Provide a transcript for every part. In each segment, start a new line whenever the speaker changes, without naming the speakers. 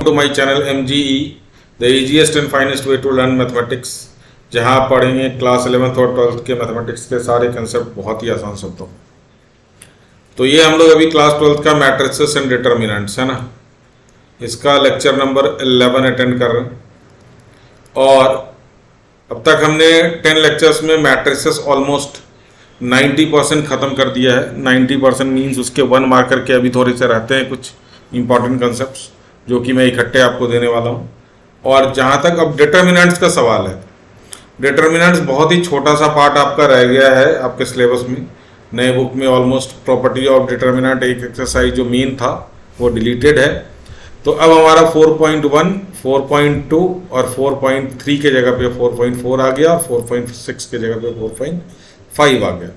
To my channel MGE the easiest and finest way to learn mathematics, जहाँ आप पढ़ेंगे class 11th और 12th के मैथमेटिक्स के सारे कंसेप्ट बहुत ही आसान शब्दों में। तो ये हम लोग अभी क्लास 12th का मैट्रिसेस एंड डिटर्मिनेंट्स है ना, इसका लेक्चर नंबर 11 अटेंड कर रहे हैं। और अब तक हमने 10 लेक्चर्स में मैट्रिसेस ऑलमोस्ट 90% ख़त्म कर दिया है। 90% मीन्स उसके 1 मार्कर के अभी थोड़े से रहते हैं कुछ इंपॉर्टेंट कंसेप्ट्स जो कि मैं इकट्ठे आपको देने वाला हूँ। और जहाँ तक अब डिटर्मिनेंट्स का सवाल है, डिटर्मिनेंट्स बहुत ही छोटा सा पार्ट आपका रह गया है आपके सिलेबस में। नए बुक में ऑलमोस्ट प्रॉपर्टी ऑफ डिटर्मिनेंट एक एक्सरसाइज जो मेन था वो डिलीटेड है। तो अब हमारा 4.1, 4.2 और 4.3 के जगह पे 4.4 आ गया, 4.6 के जगह पे 4.5 आ गया।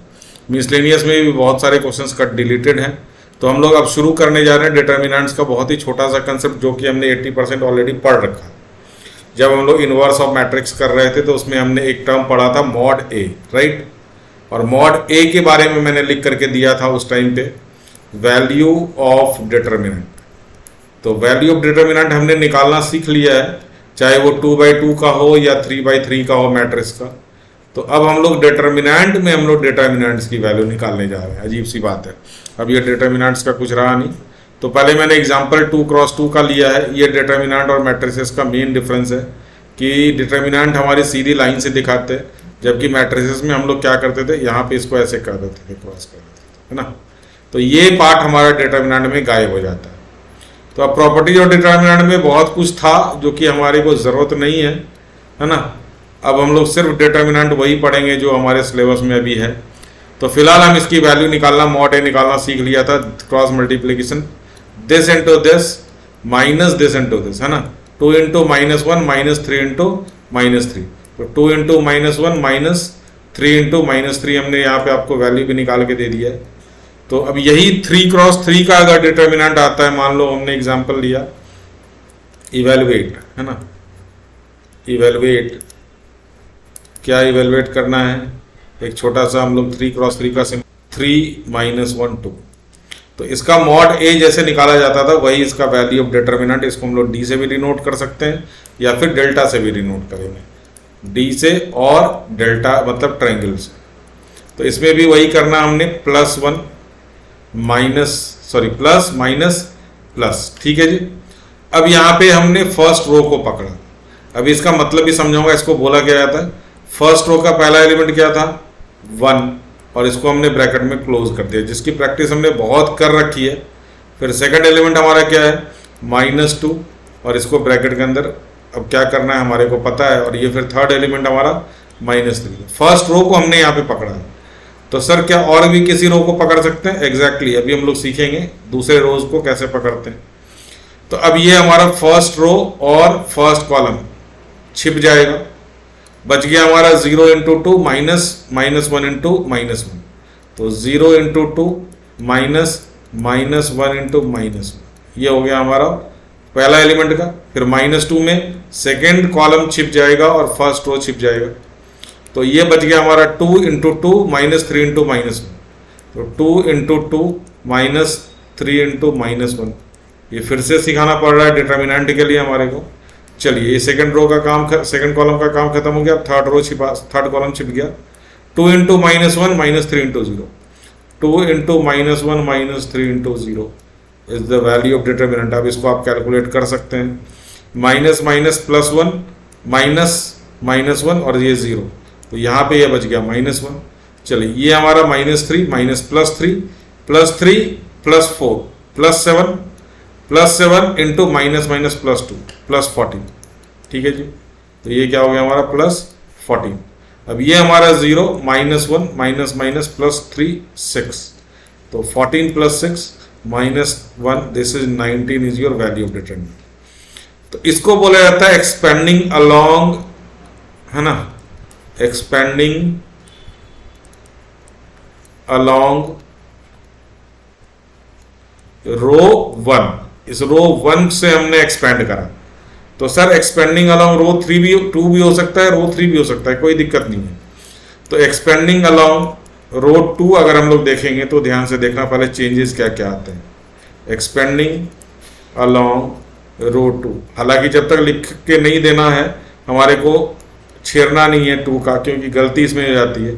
मिसलेनियस में भी बहुत सारे क्वेश्चंस कट डिलीटेड हैं। तो हम लोग अब शुरू करने जा रहे हैं डिटर्मिनेंट्स का बहुत ही छोटा सा कंसेप्ट जो कि हमने 80% ऑलरेडी पढ़ रखा है। जब हम लोग इनवर्स ऑफ मैट्रिक्स कर रहे थे तो उसमें हमने एक टर्म पढ़ा था मॉड ए, राइट। और मॉड ए के बारे में मैंने लिख करके दिया था उस टाइम पे वैल्यू ऑफ डिटर्मिनेंट। तो वैल्यू ऑफ डिटर्मिनेंट हमने निकालना सीख लिया है, चाहे वो 2/2 का हो या 3/3 का हो मैट्रिक्स का। तो अब हम लोग डिटर्मिनेंट में हम लोग डिटर्मिनेंट्स की वैल्यू निकालने जा रहे हैं। अजीब सी बात है, अब ये डिटर्मिनेंट्स का कुछ रहा नहीं। तो पहले मैंने एग्जांपल 2x2 का लिया है। ये डिटर्मिनेंट और मैट्रिसेस का मेन डिफरेंस है कि डिटर्मिनेंट हमारी सीधी लाइन से दिखाते हैं, जबकि मैट्रिसेस में हम लोग क्या करते थे, यहाँ पे इसको ऐसे कर देते थे, क्रॉस कर देते थे, है ना। तो ये पार्ट हमारा डिटर्मिनेंट में गायब हो जाता है। तो अब प्रॉपर्टी और डिटर्मिनेंट में बहुत कुछ था जो कि हमारे को ज़रूरत नहीं है ना। अब हम लोग सिर्फ डिटर्मिनेंट वही पढ़ेंगे जो हमारे सिलेबस में अभी है। तो फिलहाल हम इसकी वैल्यू निकालना, मॉड ए निकालना सीख लिया था। Cross multiplication this into this minus this into this, है ना। 2 इंटू -1 माइनस 3 इंटू -3। तो 2 इंटू -1 माइनस 3 इंटू -3 हमने यहाँ पे आपको वैल्यू भी निकाल के दे दिया है। तो अब यही 3x3 का अगर डिटर्मिनेंट आता है, मान लो हमने एग्जाम्पल लिया इवेलुएट, है ना। इवेलुएट क्या इवेलुएट करना है, एक छोटा सा हम लोग 3x3 का 3 - 1 2। तो इसका मॉड ए जैसे निकाला जाता था वही इसका वैल्यू ऑफ डिटर्मिनेंट। इसको हम लोग डी से भी डिनोट कर सकते हैं या फिर डेल्टा से भी डिनोट करेंगे। डी से और डेल्टा मतलब ट्रायंगल से। तो इसमें भी वही करना हमने, +1 प्लस माइनस प्लस, ठीक है जी। अब यहाँ पे हमने फर्स्ट रो को पकड़ा। अभी इसका मतलब भी समझाऊंगा, इसको बोला क्या जाता है। फर्स्ट रो का पहला एलिमेंट क्या था, 1, और इसको हमने ब्रैकेट में क्लोज कर दिया, जिसकी प्रैक्टिस हमने बहुत कर रखी है। फिर सेकंड एलिमेंट हमारा क्या है, -2, और इसको ब्रैकेट के अंदर अब क्या करना है हमारे को पता है। और ये फिर थर्ड एलिमेंट हमारा -3। फर्स्ट रो को हमने यहाँ पे पकड़ा है। तो सर क्या और भी किसी रो को पकड़ सकते हैं? एग्जैक्टली अभी हम लोग सीखेंगे दूसरे रोज को कैसे पकड़ते हैं। तो अब ये हमारा फर्स्ट रो और फर्स्ट कॉलम छिप जाएगा। बच गया हमारा 0 × 2 -1 × -1। तो 0 × 2 -1 × -1, ये हो गया हमारा पहला एलिमेंट का। फिर -2 में सेकेंड कॉलम छिप जाएगा और फर्स्ट रो छिप जाएगा। तो ये बच गया हमारा 2 × 2 -3 × -1। तो 2 × 2 -3 × -1। ये फिर से सिखाना पड़ रहा है डिटर्मिनेंट के लिए हमारे को। चलिए ये सेकंड रो का काम, सेकंड कॉलम का काम खत्म हो गया। थर्ड कॉलम छिप गया। 2 × -1 -3 × 0। 2 × -1 -3 × 0 is the value of determinant. अब इसको आप कैलकुलेट कर सकते हैं। माइनस +1 -1 और ये 0। तो यहाँ पे ये बच गया -1। चलिए ये हमारा -3 +3 +4 +7 +7 इंटू -+2 +14, ठीक है जी। तो ये क्या हो गया हमारा +14। अब ये हमारा 0 -1 +3 6। तो 14 + 6 -1 this is 19 is your value of determinant. तो इसको बोला जाता है एक्सपेंडिंग अलोंग, है ना, एक्सपेंडिंग अलोंग रो 1। इस रो 1 से हमने एक्सपेंड करा। तो सर एक्सपेंडिंग अलोंग रो 2 भी हो सकता है, रो 3 भी हो सकता है, कोई दिक्कत नहीं है। तो एक्सपेंडिंग अलोंग रो 2 अगर हम लोग देखेंगे तो ध्यान से देखना पहले चेंजेस क्या क्या आते हैं। एक्सपेंडिंग अलोंग रो 2। हालांकि जब तक लिख के नहीं देना है हमारे को छेड़ना नहीं है 2 का, क्योंकि गलती इसमें हो जाती है।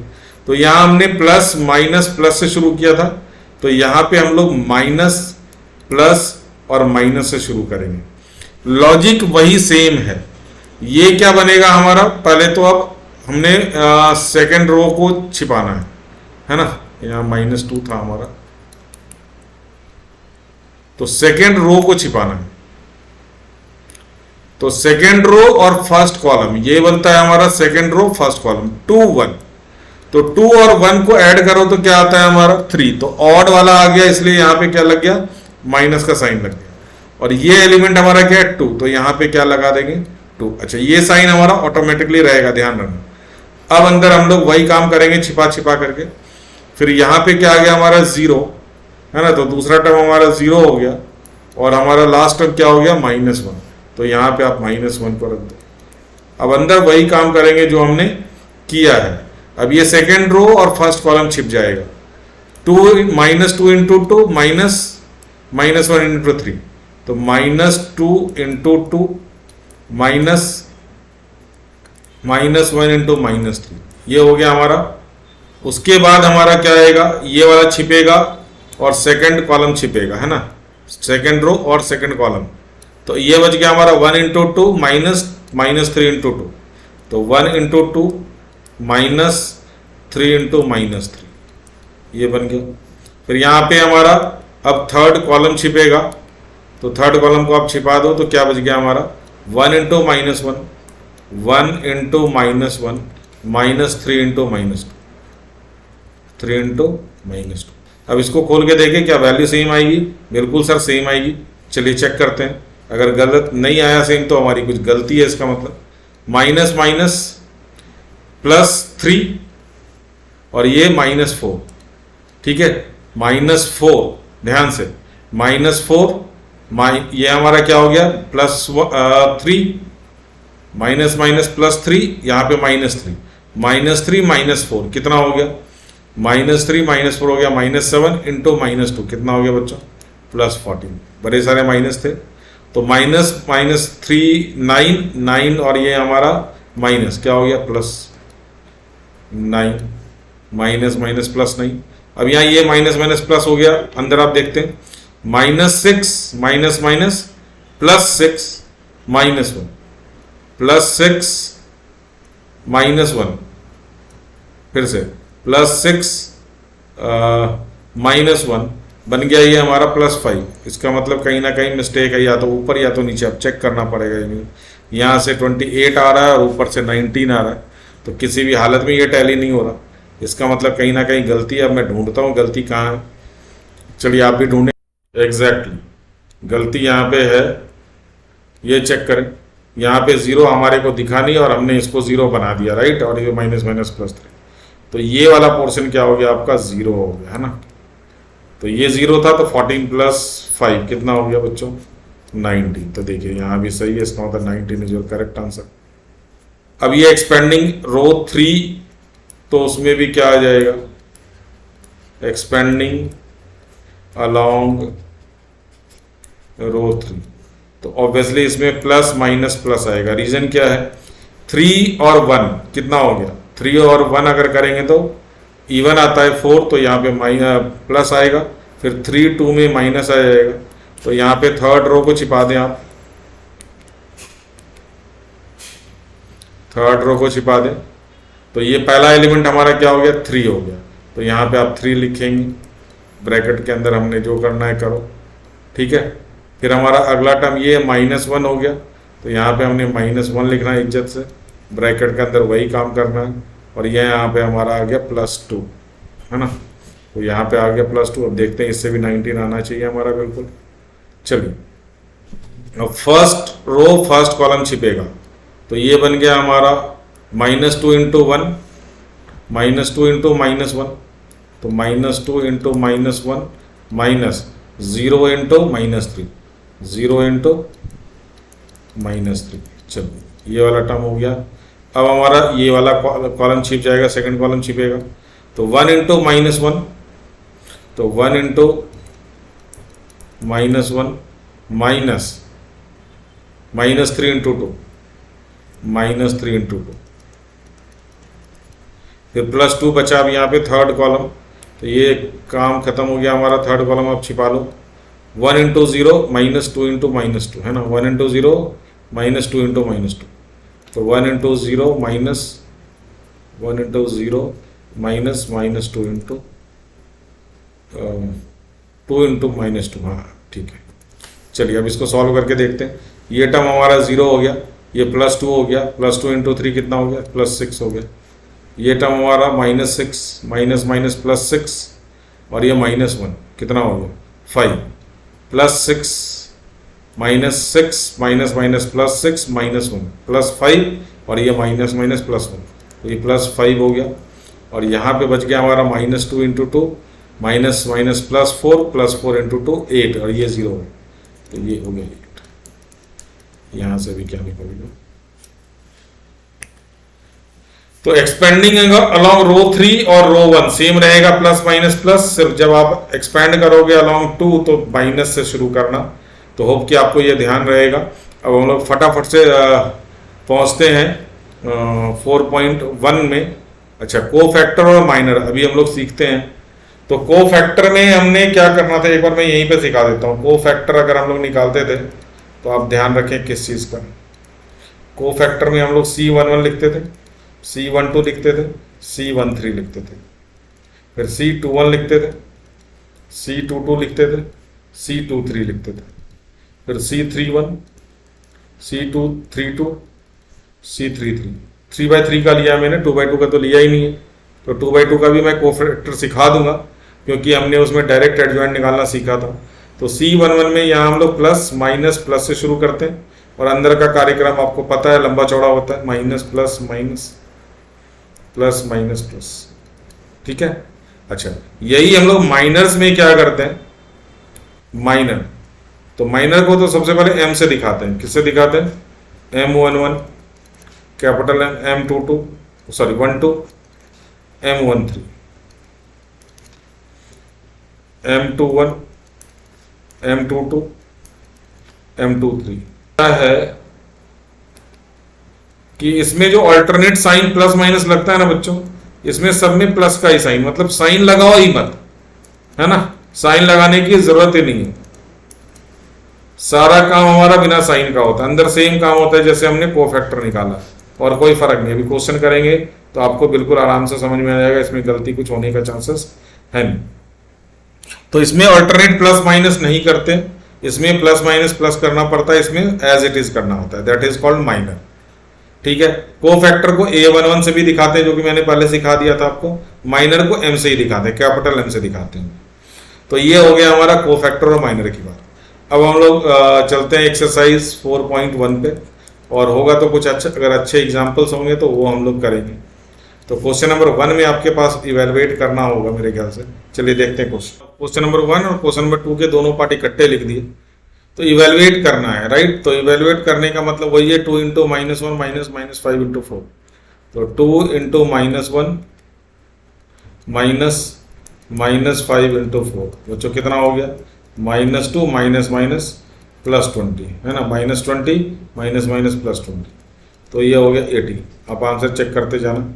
तो यहाँ हमने प्लस माइनस प्लस से शुरू किया था, तो यहाँ पे हम लोग माइनस प्लस और माइनस से शुरू करेंगे। लॉजिक वही सेम है। ये क्या बनेगा हमारा, पहले तो अब हमने सेकेंड रो को छिपाना है ना। यहाँ -2 था हमारा, तो सेकेंड रो को छिपाना है। तो सेकेंड रो और फर्स्ट कॉलम ये बनता है हमारा सेकेंड रो फर्स्ट कॉलम 2 1। तो 2 और 1 को ऐड करो तो क्या आता है हमारा 3। तो ऑड वाला आ गया, इसलिए यहां पे क्या लग गया, माइनस का साइन लग गया। और ये एलिमेंट हमारा क्या है 2, तो यहां पे क्या लगा देंगे 2। अच्छा, ये साइन हमारा ऑटोमेटिकली रहेगा, ध्यान रखना। अब अंदर हम लोग वही काम करेंगे छिपा छिपा करके। फिर यहां पे क्या आ गया हमारा 0 है ना, तो दूसरा टर्म हमारा 0 हो गया और हमारा लास्ट टर्म क्या हो गया -1। तो यहां पे आप -1 को रख दो। अब अंदर वही काम करेंगे जो हमने किया है। अब ये सेकेंड रो और फर्स्ट कॉलम छिप जाएगा। -2 × 2 -1 × 3, तो -2 × 2 -1 × -3, ये हो गया हमारा। उसके बाद हमारा क्या आएगा, ये वाला छिपेगा और सेकंड कॉलम छिपेगा, है ना, सेकंड रो और सेकंड कॉलम। तो ये बच गया हमारा 1 × 2 -3 × 2, तो 1 × 2 -3 × -3, ये बन गया। फिर यहाँ पे हमारा अब थर्ड कॉलम छिपेगा, तो थर्ड कॉलम को आप छिपा दो, तो क्या बच गया हमारा 1 × -1 1 × -1 -3 × -2 3 × -2। अब इसको खोल के देखें क्या वैल्यू सेम आएगी। बिल्कुल सर सेम आएगी। चलिए चेक करते हैं। अगर गलत नहीं आया सेम तो हमारी कुछ गलती है, इसका मतलब माइनस माइनस +3 और ये -4, ठीक है, -4, ध्यान से -4 ये हमारा क्या हो गया +3 माइनस माइनस +3, यहाँ पे -3 -4 कितना हो गया -3 -4 हो गया -7 × -2 कितना हो गया बच्चों +14। बड़े सारे माइनस थे, तो -3 9 और ये हमारा माइनस क्या हो गया +9 माइनस +9। अब यहाँ ये माइनस प्लस हो गया, अंदर आप देखते हैं -6 माइनस +6 -1 +6 -1, फिर से +6 -1 बन गया ये हमारा +5। इसका मतलब कहीं ना कहीं मिस्टेक है, या तो ऊपर या तो नीचे, अब चेक करना पड़ेगा। यहाँ से 28 आ रहा है और ऊपर से 19 आ रहा है, तो किसी भी हालत में ये टैली नहीं हो रहा। इसका मतलब कहीं ना कहीं गलती है। अब मैं ढूंढता हूँ गलती कहाँ है। चलिए आप भी ढूंढें। एग्जैक्टली गलती यहाँ पे है, ये चेक करें। यहाँ पे 0 हमारे को दिखा नहीं और हमने इसको 0 बना दिया, राइट, और ये -+3, तो ये वाला पोर्शन क्या हो गया आपका 0 हो गया, है ना। तो ये 0 था, तो 14 + 5 कितना हो गया बच्चों 19। तो देखिए यहाँ भी सही है, इसका मतलब 19 इज योर करेक्ट आंसर। अब ये एक्सपेंडिंग रो 3, तो उसमें भी क्या आ जाएगा एक्सपेंडिंग अलोंग रो 3, तो ऑब्वियसली इसमें + आएगा। रीजन क्या है 3 और 1 कितना हो गया 3 और 1 अगर करेंगे तो इवन आता है 4, तो यहाँ पे प्लस आएगा। फिर 3 2 में माइनस आ जाएगा, तो यहाँ पे थर्ड रो को छिपा दें आप, थर्ड रो को छिपा दें। तो ये पहला एलिमेंट हमारा क्या हो गया 3 हो गया, तो यहाँ पे आप 3 लिखेंगे, ब्रैकेट के अंदर हमने जो करना है करो, ठीक है। फिर हमारा अगला टर्म ये -1 हो गया, तो यहाँ पे हमने -1 लिखना है इज्जत से, ब्रैकेट के अंदर वही काम करना है। और ये यहाँ पे हमारा आ गया +2, है ना, तो यहाँ पे आ गया +2। अब देखते हैं इससे भी 19 आना चाहिए हमारा, बिल्कुल। चलिए अब फर्स्ट रो फर्स्ट कॉलम छिपेगा, तो ये बन गया हमारा -2 × 1 -2 × -1, तो -2 × -1 -0 × -3। चलिए ये वाला टर्म हो गया। अब हमारा ये वाला कॉलम छिप जाएगा, सेकंड कॉलम छिपेगा, तो 1 × -1, तो 1 × -1 माइनस -3 इंटू 2, -3 इंटू 2, फिर +2 बचा अब यहाँ पे थर्ड कॉलम, तो ये काम खत्म हो गया हमारा। थर्ड कॉलम आप छिपा लो। 1 इंटू 0 -2 इंटू -2 है ना, 1 इंटू 0 -2 इंटू -2, तो 1 into 0 minus 1 into 0 minus -2 into 2 into -2, हाँ ठीक है। चलिए अब इसको सॉल्व करके देखते हैं। ये टर्म हमारा 0 हो गया, ये +2 हो गया, +2 इंटू 3 कितना हो गया, +6 हो गया। ये टर्म हमारा -6 माइनस माइनस +6 और ये -1 कितना हो गया 5, +6 -6 माइनस माइनस +6 -1 +5 और ये माइनस माइनस +1, तो ये +5 हो गया। और यहाँ पे बच गया हमारा -2 इंटू 2 माइनस माइनस +4 इंटू 2 8 और ये 0 है, तो ये हो गया 8। यहाँ से भी क्या निकलेगा, तो एक्सपेंडिंग अलोंग रो 3 और रो 1 सेम रहेगा, प्लस माइनस प्लस। सिर्फ जब आप एक्सपेंड करोगे अलोंग 2 तो माइनस से शुरू करना। तो होप कि आपको ये ध्यान रहेगा। अब हम लोग फटाफट से पहुंचते हैं 4.1 में। अच्छा, को फैक्टर और माइनर अभी हम लोग सीखते हैं। तो को फैक्टर में हमने क्या करना था, एक बार मैं यहीं पे सिखा देता हूँ। को फैक्टर अगर हम लोग निकालते थे तो आप ध्यान रखें किस चीज़ का। को फैक्टर में हम लोग C11 लिखते थे, C12 लिखते थे, C13 लिखते थे, फिर C21 लिखते थे, C22 लिखते थे, C23 लिखते थे, फिर C31, C232, C33। 3/3 का लिया मैंने, 2/2 का तो लिया ही नहीं है। तो 2/2 का भी मैं कोफैक्टर सिखा दूंगा, क्योंकि हमने उसमें डायरेक्ट एडजॉइंट निकालना सीखा था। तो C11 में यहाँ हम लोग प्लस माइनस प्लस से शुरू करते हैं, और अंदर का कार्यक्रम आपको पता है, लंबा चौड़ा होता है, minus plus minus plus minus plus, ठीक है। अच्छा, यही हम लोग माइनर्स में क्या करते हैं, माइनर। तो माइनर को तो सबसे पहले M से दिखाते हैं। किससे दिखाते हैं, M11 capital M, M22 sorry 12, M13, M21, M22, M23। क्या है कि इसमें जो अल्टरनेट साइन प्लस माइनस लगता है ना बच्चों, इसमें सब में प्लस का ही साइन, मतलब साइन लगाओ ही मत, है ना। साइन लगाने की जरूरत ही नहीं है। सारा काम हमारा बिना साइन का होता है, अंदर सेम काम होता है जैसे हमने कोफैक्टर निकाला, और कोई फर्क नहीं। अभी क्वेश्चन करेंगे तो आपको बिल्कुल आराम से समझ में आ जाएगा, इसमें गलती कुछ होने का चांसेस है नहीं। तो इसमें अल्टरनेट प्लस माइनस नहीं करते, इसमें प्लस माइनस प्लस करना पड़ता है, इसमें एज इट इज करना होता है, दैट इज कॉल्ड माइनर, ठीक है। को फैक्टर को A11 से भी दिखाते हैं, जो कि मैंने पहले सिखा दिया था आपको। माइनर को M से ही दिखाते हैं, कैपिटल M से दिखाते हैं। तो ये हो गया हमारा को फैक्टर और माइनर की बात। अब हम लोग चलते हैं एक्सरसाइज 4.1 पे, और होगा तो कुछ अच्छा, अगर अच्छे एग्जाम्पल्स होंगे तो वो हम लोग करेंगे। तो क्वेश्चन नंबर 1 में आपके पास इवेलुएट करना होगा मेरे ख्याल से। चलिए देखते हैं क्वेश्चन नंबर 1 और क्वेश्चन नंबर 2 के दोनों पार्ट इकट्ठे लिख दिए। तो इवेलुएट करना है, राइट। तो इवेलुएट करने का मतलब वही है, 2 इंटू -1 माइनस माइनस 5 इंटू 4। तो 2 इंटू -1 माइनस माइनस 5 इंटू 4, बच्चों कितना हो गया, -2 माइनस माइनस +20, है ना। -20 माइनस माइनस +20, तो ये हो गया 80। आप आंसर चेक करते जाना।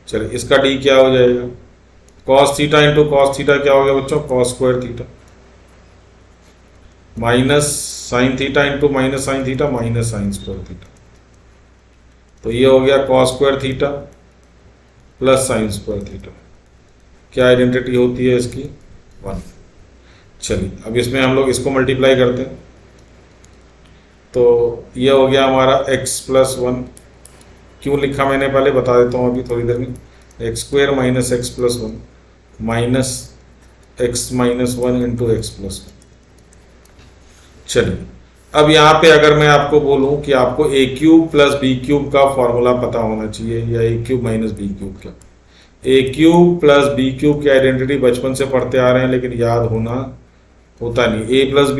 चलिए, इसका डी क्या हो जाएगा, cos theta into cos theta क्या हो गया बच्चों, cos square theta, minus sine theta into minus sine theta minus sine square theta. तो ये हो गया cos square theta plus sine square theta. क्या आइडेंटिटी होती है इसकी, 1। चलिए, अब इसमें हम लोग इसको मल्टीप्लाई करते हैं। तो ये हो गया हमारा x + 1। क्यों लिखा मैंने पहले बता देता हूँ अभी थोड़ी देर में। x² minus x + 1 minus x - 1 into x + 1। चलिए, अब यहाँ पे अगर मैं आपको बोलूँ कि आपको a³ + b³ का फॉर्मूला पता होना चाहिए, या a³ - b³ का। a³ + b³ की आइडेंटिटी बचपन से पढ़ते आ रहे हैं, लेकिन याद होता नहीं। a + b,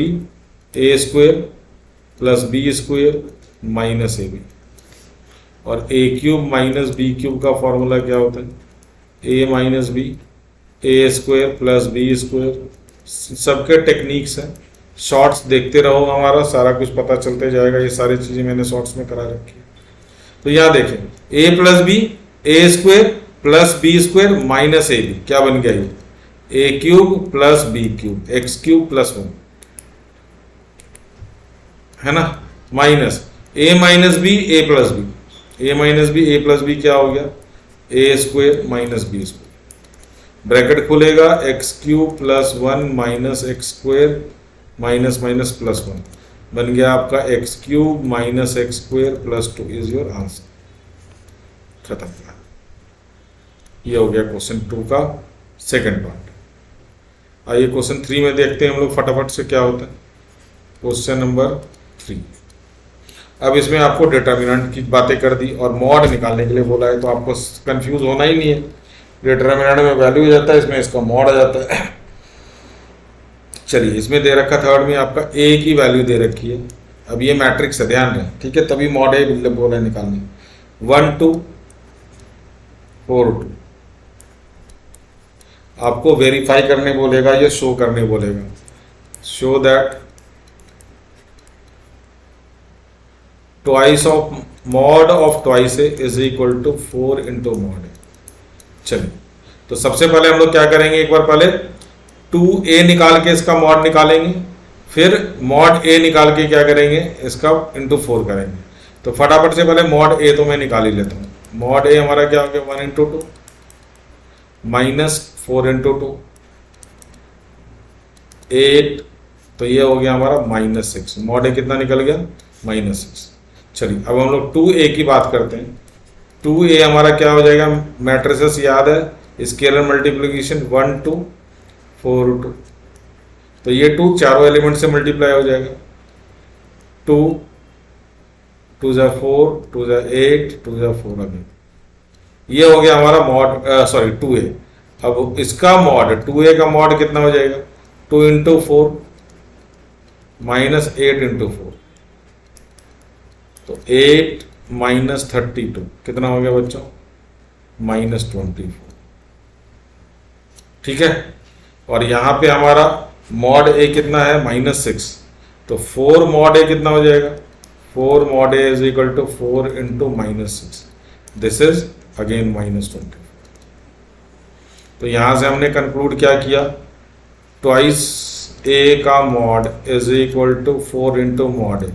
a² + b² minus ab। और a³ - b³ का फॉर्मूला क्या होता है, a - b, a² + b²। सबके टेक्निक्स हैं, शॉर्ट्स देखते रहो, हमारा सारा कुछ पता चलते जाएगा। ये सारी चीजें मैंने शॉर्ट्स में करा रखी है। तो यहाँ देखें a plus B A square plus B square minus A B, क्या बन गया ये A cube plus B cube X cube plus 1 है ना, minus A minus B A plus B, A minus B A plus B क्या हो गया A square minus B square, bracket खुलेगा X cube plus 1 minus x square minus minus plus 1, बन गया आपका X cube minus x square plus 2 is your answer. खत्म। ये हो गया क्वेश्चन 2 का सेकंड पार्ट। आइए क्वेश्चन 3 में देखते हैं हम लोग फटाफट से क्या होता है। Question number 3। अब इसमें आपको डिटर्मिनेंट की बातें कर दी और मॉड निकालने के लिए बोला है, तो आपको कंफ्यूज होना ही नहीं है। डिटर्मिनेंट में वैल्यू हो जाता है, इसमें इसका मॉड आ जाता है। चलिए, इसमें दे रखा थर्ड में आपका ए की वैल्यू दे रखी है। अब ये मैट्रिक्स है, ध्यान रहे, ठीक है, तभी मॉड ए बोला निकालने 1 2 4 2। आपको वेरीफाई करने बोलेगा या शो करने बोलेगा, show that twice of mod of twice A is equal to 4 into mod A. चलिए, तो सबसे पहले हम लोग क्या करेंगे, एक बार पहले 2a निकाल के इसका मॉड निकालेंगे, फिर मॉड a निकाल के क्या करेंगे इसका इंटू 4 करेंगे। तो फटाफट से पहले मॉड a तो मैं निकाल ही लेता हूँ। मॉड a हमारा क्या हो गया 1 इंटू 2 माइनस 4 इंटू 2 8, तो ये हो गया हमारा माइनस 6। मॉड a कितना निकल गया माइनस 6। चलिए, अब हम लोग 2a की बात करते हैं। 2a हमारा क्या हो जाएगा, मैट्रिसेस याद है, स्केलर मल्टीप्लिकेशन 1 2 4 2, तो ये 2 चारों एलिमेंट से मल्टीप्लाई हो जाएगा। 2 2 जा 4 2 जा 8 2 जा 4 अगेन, ये हो गया हमारा मॉड 2a। अब इसका मॉड 2a का मॉड कितना हो जाएगा 2 इंटू 4 माइनस 8 इंटू 4, तो 8 माइनस 32 कितना हो गया बच्चों माइनस 24। ठीक है, और यहां पे हमारा मॉड ए कितना है माइनस 6, तो 4 मॉड ए कितना हो जाएगा 4 mod A is equal to 4 into minus 6, this is again minus 24। तो यहां से हमने कंक्लूड क्या किया, ट्वाइस ए का mod is equal to 4 into mod A.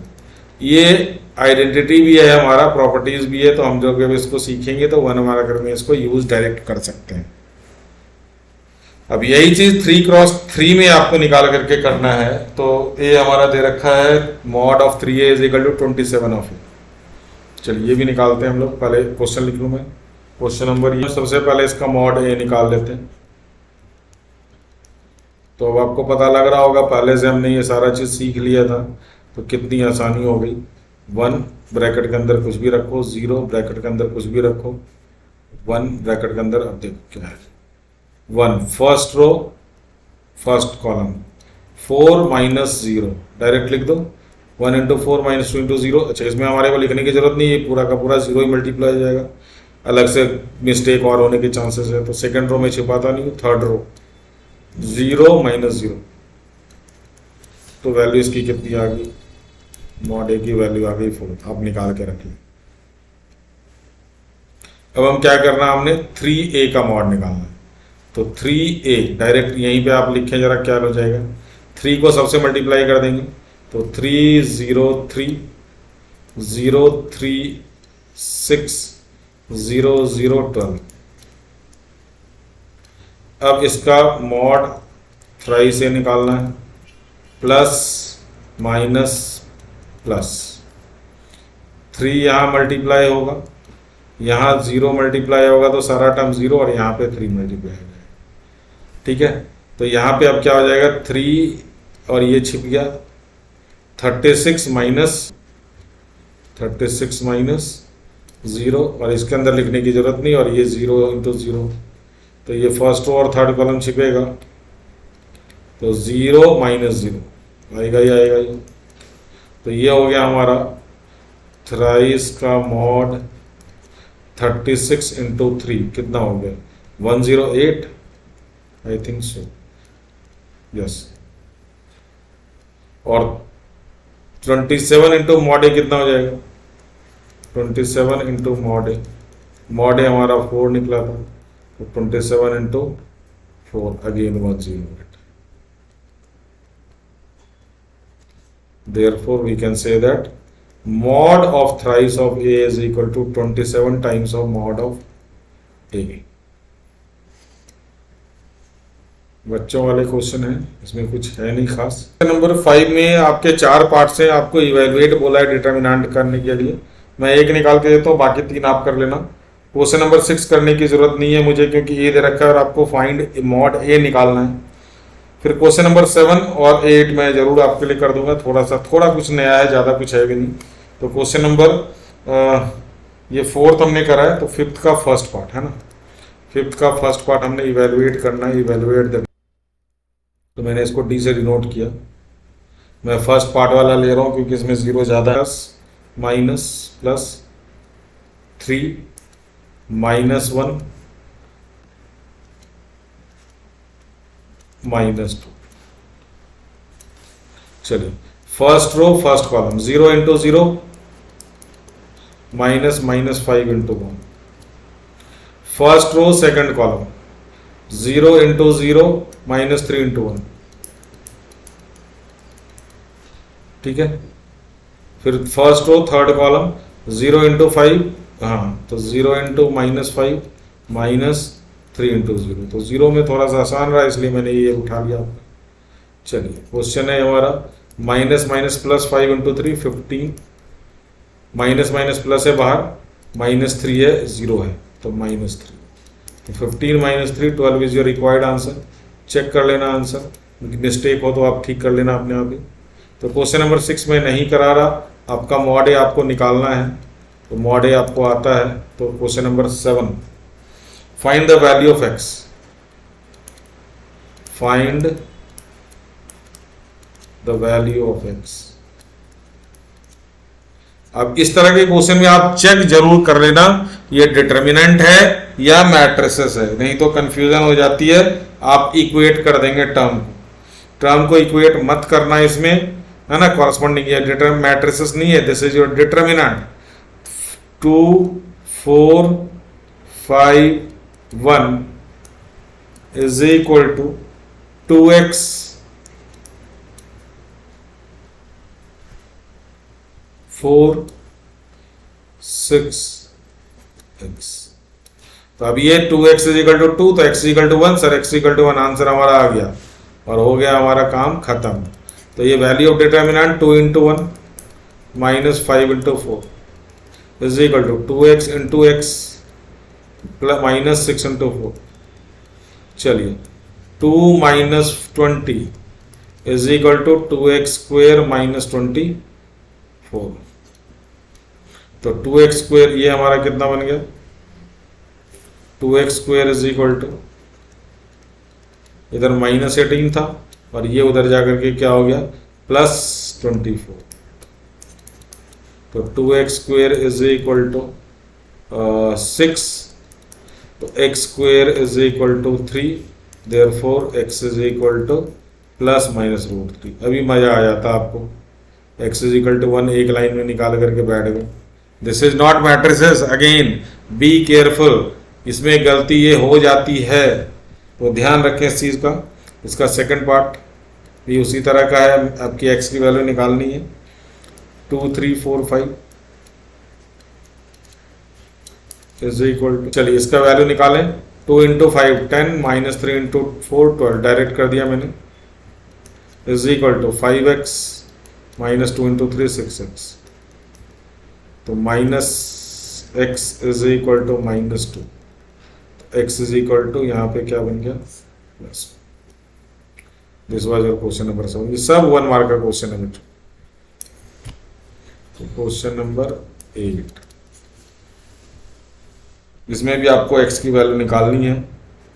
ये आइडेंटिटी भी है हमारा, प्रॉपर्टीज भी है, तो हम जब इसको सीखेंगे तो वन हमारा घर में इसको यूज डायरेक्ट कर सकते हैं। अब यही चीज 3x3 में आपको निकाल करके करना है। तो ए हमारा दे रखा है mod of 3a is equal to 27 of A. चलिए, ये भी निकालते हैं हम लोग। पहले क्वेश्चन लिख लूँ मैं, क्वेश्चन नंबर ये, सबसे पहले इसका मॉड ए निकाल लेते हैं। तो अब आपको पता लग रहा होगा, पहले से हमने ये सारा चीज सीख लिया था, तो कितनी आसानी हो गई। 1 ब्रैकेट के अंदर कुछ भी रखो, 0 ब्रैकेट के अंदर कुछ भी रखो, 1 ब्रैकेट के अंदर, अब देखो क्या है 1 first row first column, 4 minus 0 direct लिख दो, 1 इंटू 4 माइनस 2 इंटू 0। अच्छा, इसमें हमारे को लिखने की जरूरत नहीं है, पूरा का पूरा 0 ही मल्टीप्लाई हो जाएगा, अलग से मिस्टेक और होने के चांसेस है। तो सेकंड रो में छिपाता नहीं हूँ, थर्ड रो 0 माइनस 0, तो वैल्यू इसकी कितनी आ गई, मॉड ए की वैल्यू आ गई 4। आप निकाल के रखिए। अब हम क्या करना है, हमने 3a का मॉड निकालना है। तो 3a डायरेक्ट यहीं पे आप लिखें जरा, क्या हो जाएगा, 3 को सबसे मल्टीप्लाई कर देंगे, तो 3 0 3 0 3 6 0 0 12। अब इसका मॉड थ्राइस से निकालना है, प्लस माइनस प्लस, 3 यहाँ मल्टीप्लाई होगा, यहाँ 0 मल्टीप्लाई होगा, तो सारा टर्म 0, और यहाँ पे 3 मल्टीप्लाई हो जाएगा। ठीक है, तो यहाँ पे अब क्या हो जाएगा 3 और ये छिप गया, 36 माइनस 0, और इसके अंदर लिखने की जरूरत नहीं, और ये 0 इंटू 0, तो ये फर्स्ट रो और थर्ड कॉलम छिपेगा, तो 0 माइनस 0 आएगा ही आएगा ये। तो ये हो गया हमारा थ्राइस का मॉड 36 इंटू 3 कितना हो गया 108, आई थिंक सो, यस। और 27 इंटू मॉड ए कितना हो जाएगा, 27 इंटू मॉड ए हमारा 4 निकला था, तो 27 into 4 again 108. Therefore we can say that mod of thrice of a is equal to 27 times of mod of a. बच्चों वाले क्वेश्चन है, इसमें कुछ है नहीं खास. नंबर 5 में आपके 4 पार्ट्स हैं, आपको इवेलुएट बोला है डिटर्मिनेंट करने के लिए. मैं एक निकाल के देता हूँ, बाकी 3 आप कर लेना. क्वेश्चन नंबर 6 करने की जरूरत नहीं है मुझे, क्योंकि ये दे रखा है और आपको फाइंड मॉड ए निकालना है. फिर क्वेश्चन नंबर 7 और 8 मैं जरूर आपके लिए कर दूंगा, थोड़ा कुछ नया है, ज़्यादा कुछ है भी नहीं. तो क्वेश्चन नंबर ये 4th हमने करा है, तो 5th का फर्स्ट पार्ट है ना, 5th का फर्स्ट पार्ट हमने इवेलुएट करना है. इवेलुएट द, तो मैंने इसको डी से डिनोट किया. मैं फर्स्ट पार्ट वाला ले रहा हूँ क्योंकि इसमें 0 ज़्यादा है. Minus plus 3 -1 -2. चलिए first row first column 0 into 0 -5 into 1. First row second column 0 into 0 -3 into 1. ठीक है. फिर first row third column 0 into 5, हाँ तो 0 इंटू -5 -3 इंटू 0. तो 0 में थोड़ा सा आसान रहा इसलिए मैंने ये उठा लिया. चलिए क्वेश्चन है हमारा minus plus 5 into 3 15, minus plus है बाहर, -3 है 0 है तो -3. तो 15 -3 12 is your required answer. Check कर लेना आंसर, मिस्टेक हो तो आप ठीक कर लेना अपने आप ही. तो क्वेश्चन नंबर 6 में नहीं करा रहा, आपका मॉड ए आपको निकालना है, तो मॉड ए आपको आता है. तो question number 7, find the value of x. Find the value of x. अब इस तरह के क्वेश्चन में आप चेक जरूर कर लेना ये डिटर्मिनेंट है या मैट्रिसेस है, नहीं तो कंफ्यूजन हो जाती है. आप इक्वेट कर देंगे टर्म को इक्वेट मत करना इसमें, है ना. कॉरस्पॉन्डिंग ये डिटर्म मैट्रिसेस नहीं है, this is your determinant. 2 4 5 1 is equal to 2x 4 6 x. तो अब ये 2x इज इक्वल टू 2, तो x equal to 1. Sir x equal to 1 answer हमारा आ गया और हो गया हमारा काम खत्म. तो ये value of determinant 2 into 1 -5 into 4 is equal to 2x into x plus -6 into 4. चलिए 2 -20 is equal to 2x square -24. तो 2x स्क्वेयर ये हमारा कितना बन गया, 2x square is equal to, इधर -18 था और ये उधर जाकर के क्या हो गया +24. तो 2x square is equal to 6. तो x square is equal to 3. Therefore x is equal to ±√3. अभी मजा आ जाता आपको. x इज इक्वल टू 1 एक लाइन में निकाल करके बैठ गए. This is not matrices. Again be careful, इसमें गलती ये हो जाती है तो ध्यान रखें इस चीज़ का. इसका सेकंड पार्ट भी उसी तरह का है, आपकी x की वैल्यू निकालनी है. 2 3 4 5 इज इक्वल टू, चलिए इसका वैल्यू निकालें. 2 इंटू 5 10 -3 इंटू 4 12, डायरेक्ट कर दिया मैंने. Is equal to 5x -2 into 3 6x. तो -x is equal to -2. x is equal to यहाँ पे क्या बन गया plus. This was your question number 7. ये सब 1 मार्क का क्वेश्चन है बेटा. तो क्वेश्चन नंबर 8, इसमें भी आपको x की वैल्यू निकालनी है.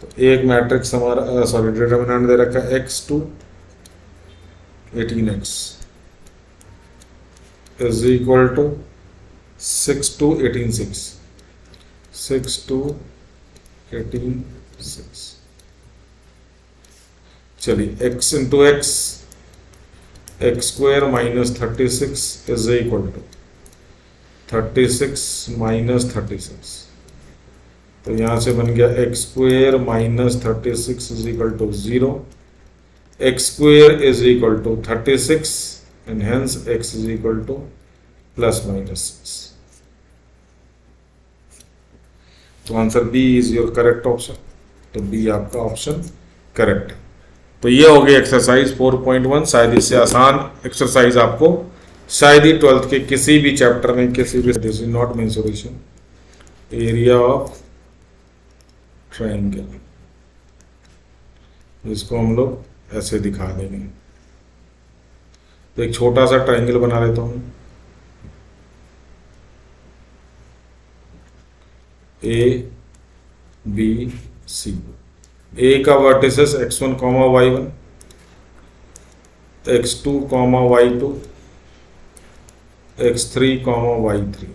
तो एक मैट्रिक्स हमारा डिटर्मिनेंट दे रखा है x to 18x is equal to 6 to 18 6. 6 to 18 6. चलिए x into x x square minus 36 is equal to 36 minus 36। तो यहाँ से बन गया x square minus 36 is equal to 0, x square is equal to 36 and hence x is equal to plus minus 6। तो answer B is your correct option. तो B आपका option correct है। तो ये हो गई एक्सरसाइज 4.1। शायद इससे आसान एक्सरसाइज आपको शायद ही 12th के किसी भी चैप्टर में किसी भी this is not mensuration area of triangle, इसको हम लोग ऐसे दिखा देंगे। तो एक छोटा सा ट्रायंगल बना लेता हूं, ए बी सी। ए का vertices x1 y1, x2 y2, x3 y3।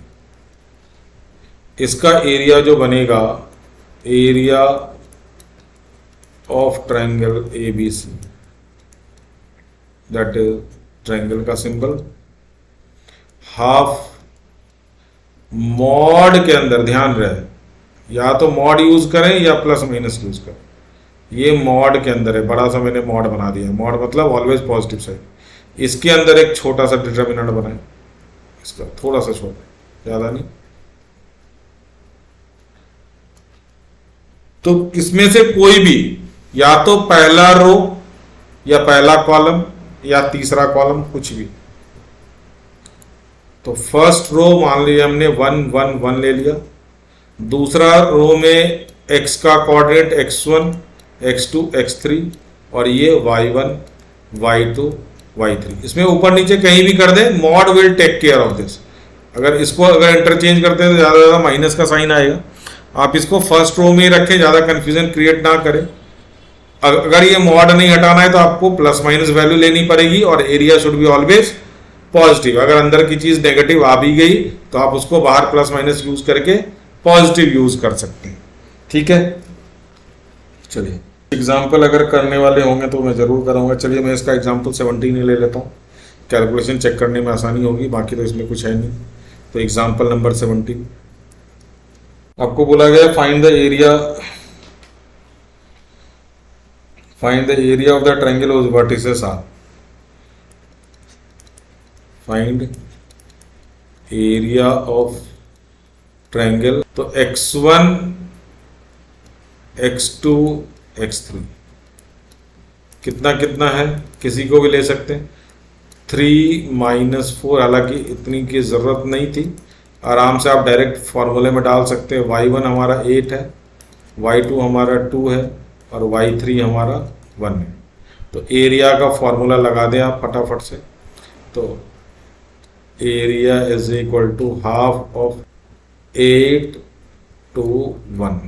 इसका एरिया जो बनेगा, area of triangle A B C, that is triangle का सिंबल हाफ मॉड के अंदर। ध्यान रहे, या तो मॉड यूज करें या प्लस माइनस यूज करें। ये मॉड के अंदर है, बड़ा सा मैंने मॉड बना दिया। मॉड मतलब ऑलवेज पॉजिटिव साइड। इसके अंदर एक छोटा सा डिटर्मिनेंट बनाए, इसका थोड़ा सा छोटा, ज्यादा नहीं। तो इसमें से कोई भी या तो पहला रो या पहला कॉलम या तीसरा कॉलम, कुछ भी। तो फर्स्ट रो मान लिया हमने 1 1 1 ले लिया। दूसरा रो में x का कोऑर्डिनेट x1 x2 x3 और ये y1 y2 y3। इसमें ऊपर नीचे कहीं भी कर दें, mod will take care of this. अगर इसको अगर इंटरचेंज करते हैं तो ज़्यादा ज़्यादा माइनस का साइन आएगा। आप इसको फर्स्ट रो में ही रखें, ज़्यादा कंफ्यूजन क्रिएट ना करें। अगर ये मॉड नहीं हटाना है तो आपको प्लस माइनस वैल्यू लेनी पड़ेगी और area should be always positive. अगर अंदर की चीज़ नेगेटिव आ भी गई तो आप उसको बाहर प्लस माइनस यूज करके पॉजिटिव यूज कर सकते हैं। ठीक है, चलिए एग्जाम्पल अगर करने वाले होंगे तो मैं ज़रूर कराऊंगा। चलिए मैं इसका एग्जाम्पल 17 ही ले लेता हूँ, कैलकुलेशन चेक करने में आसानी होगी, बाकी तो इसमें कुछ है नहीं। तो एग्जाम्पल नंबर 17 आपको बोला गया find the area of the triangle whose vertices are। Find area of triangle. तो x1 x2 x3 कितना कितना है, किसी को भी ले सकते हैं। 3 - 4, हालांकि इतनी की ज़रूरत नहीं थी, आराम से आप डायरेक्ट फॉर्मूले में डाल सकते हैं। y1 हमारा 8 है, y2 हमारा 2 है और y3 हमारा 1 है। तो एरिया का फॉर्मूला लगा दें आप फटाफट से। तो area is equal to half of 8 to 1,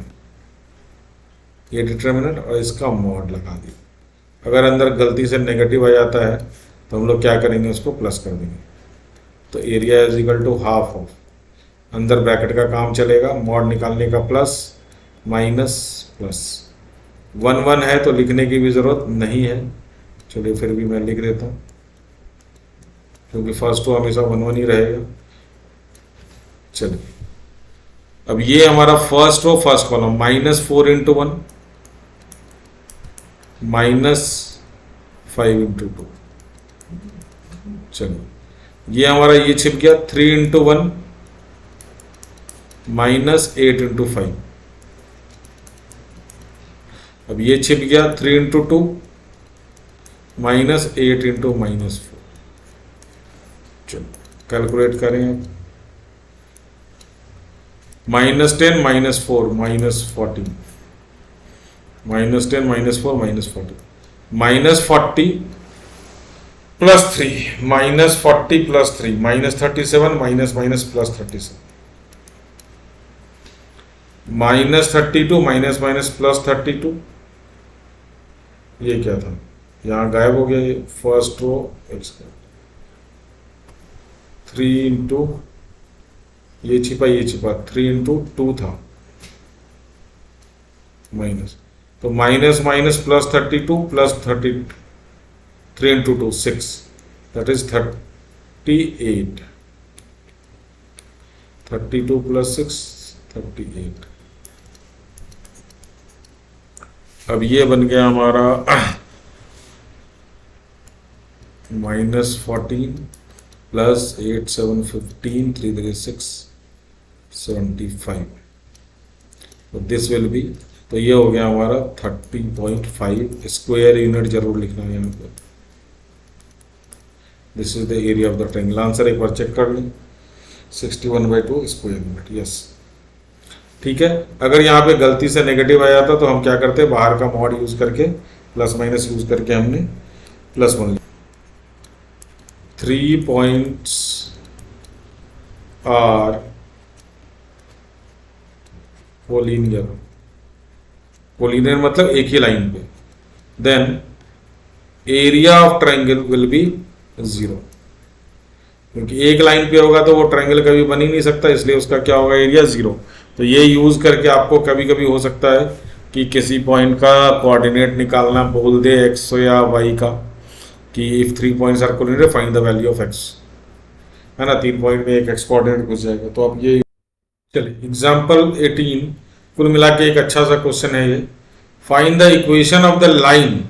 ये डिटर्मिनेंट और इसका मॉड लगा दी। अगर अंदर गलती से नेगेटिव आ जाता है तो हम लोग क्या करेंगे, उसको प्लस कर देंगे। तो area is equal to half of, अंदर ब्रैकेट का काम चलेगा, मॉड निकालने का प्लस माइनस प्लस। 1 1 है तो लिखने की भी ज़रूरत नहीं है। चलिए फिर भी मैं लिख देता हूँ, क्योंकि फर्स्ट रो हमेशा 1 1 ही रहेगा। चलिए अब ये हमारा फर्स्ट रो फर्स्ट कॉलम, -4 × 1 -5 × 2। चलिए ये हमारा ये छिप गया 3 × 1 -8 × 5। अब ये छिप गया 3 × 2 -8 × -4। चलो कैलकुलेट करें आप। -10 - 4 -40, -10 - 4 -40, -40 + 3, -40 + 3 -37 -+ 32 -+ 32। ये क्या था, यहाँ गायब हो गया ये फर्स्ट रो x का। 3 × ये छिपा 3 × 2 था माइनस। तो माइनस + 32 + 3 × 2 6, दैट इज 38, 32 प्लस 6 38। अब ये बन गया हमारा -14 प्लस 8 7 15 3 3 6 75। तो दिस विल बी, तो ये हो गया हमारा 30.5 स्क्वायर यूनिट। जरूर लिखना है यहाँ पे। This is the area of the triangle. Answer एक बार चेक कर लें, 61/2 स्क्वायर यूनिट। यस, ठीक है। अगर यहाँ पे गलती से नेगेटिव आ जाता तो हम क्या करते, बाहर का मॉड यूज करके प्लस माइनस यूज करके हमने +1। 3 पॉइंट्स आर कोलिनियर, कोलिनियर मतलब एक ही लाइन पे, then area of triangle will be 0। क्योंकि एक लाइन पे होगा तो वो ट्रायंगल कभी बन ही नहीं सकता, इसलिए उसका क्या होगा, एरिया 0। तो ये यूज करके आपको कभी कभी हो सकता है कि किसी पॉइंट का कोऑर्डिनेट निकालना बोल दे x या y का, कि if 3 points are collinear find the value of x, है ना। 3 पॉइंट में एक x कोऑर्डिनेट घुस जाएगा। तो अब ये चलिए एग्जाम्पल 18, कुल मिला के एक अच्छा सा क्वेश्चन है ये। Find the equation of the line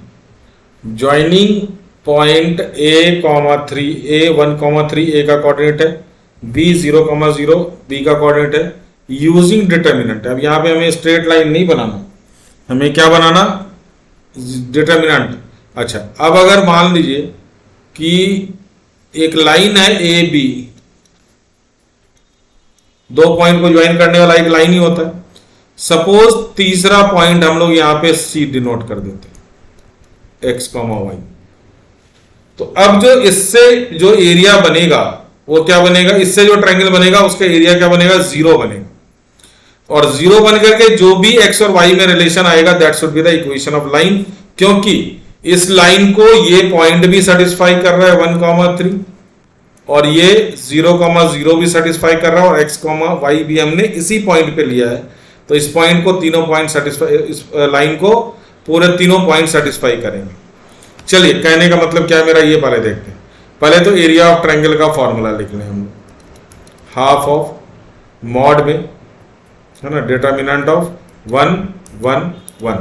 joining point A,3, A1,3 A का कोऑर्डिनेट है, B0,0 B का कोऑर्डिनेट है, यूजिंग डिटर्मिनेंट। अब यहाँ पे हमें स्ट्रेट लाइन नहीं बनाना, हमें क्या बनाना, डिटर्मिनेंट। अच्छा, अब अगर मान लीजिए कि एक लाइन है AB, 2 पॉइंट को ज्वाइन करने वाला एक लाइन ही होता है। सपोज तीसरा पॉइंट हम लोग यहां पे C डिनोट कर देते हैं, x, y। तो अब जो इससे जो एरिया बनेगा वो क्या बनेगा, इससे जो ट्रायंगल बनेगा उसका एरिया क्या बनेगा, 0 बनेगा। और 0 बन करके जो भी x और y में रिलेशन आएगा that should be the equation of line. क्योंकि इस लाइन को ये पॉइंट भी सेटिस्फाई कर रहा है 1,3, और ये 0,0 भी सेटिस्फाई कर रहा है, और x, y भी हमने इसी पॉइंट पे लिया है। तो इस पॉइंट को तीनों पॉइंट सेटिस्फाई, इस लाइन को पूरे तीनों पॉइंट सेटिस्फाई करेंगे। चलिए, कहने का मतलब क्या है मेरा, ये पहले देखते हैं। पहले तो एरिया ऑफ ट्रायंगल का फॉर्मूला लिख लें हम लोग, हाफ ऑफ मॉड में, है ना, डिटर्मिनेंट ऑफ 1 1 1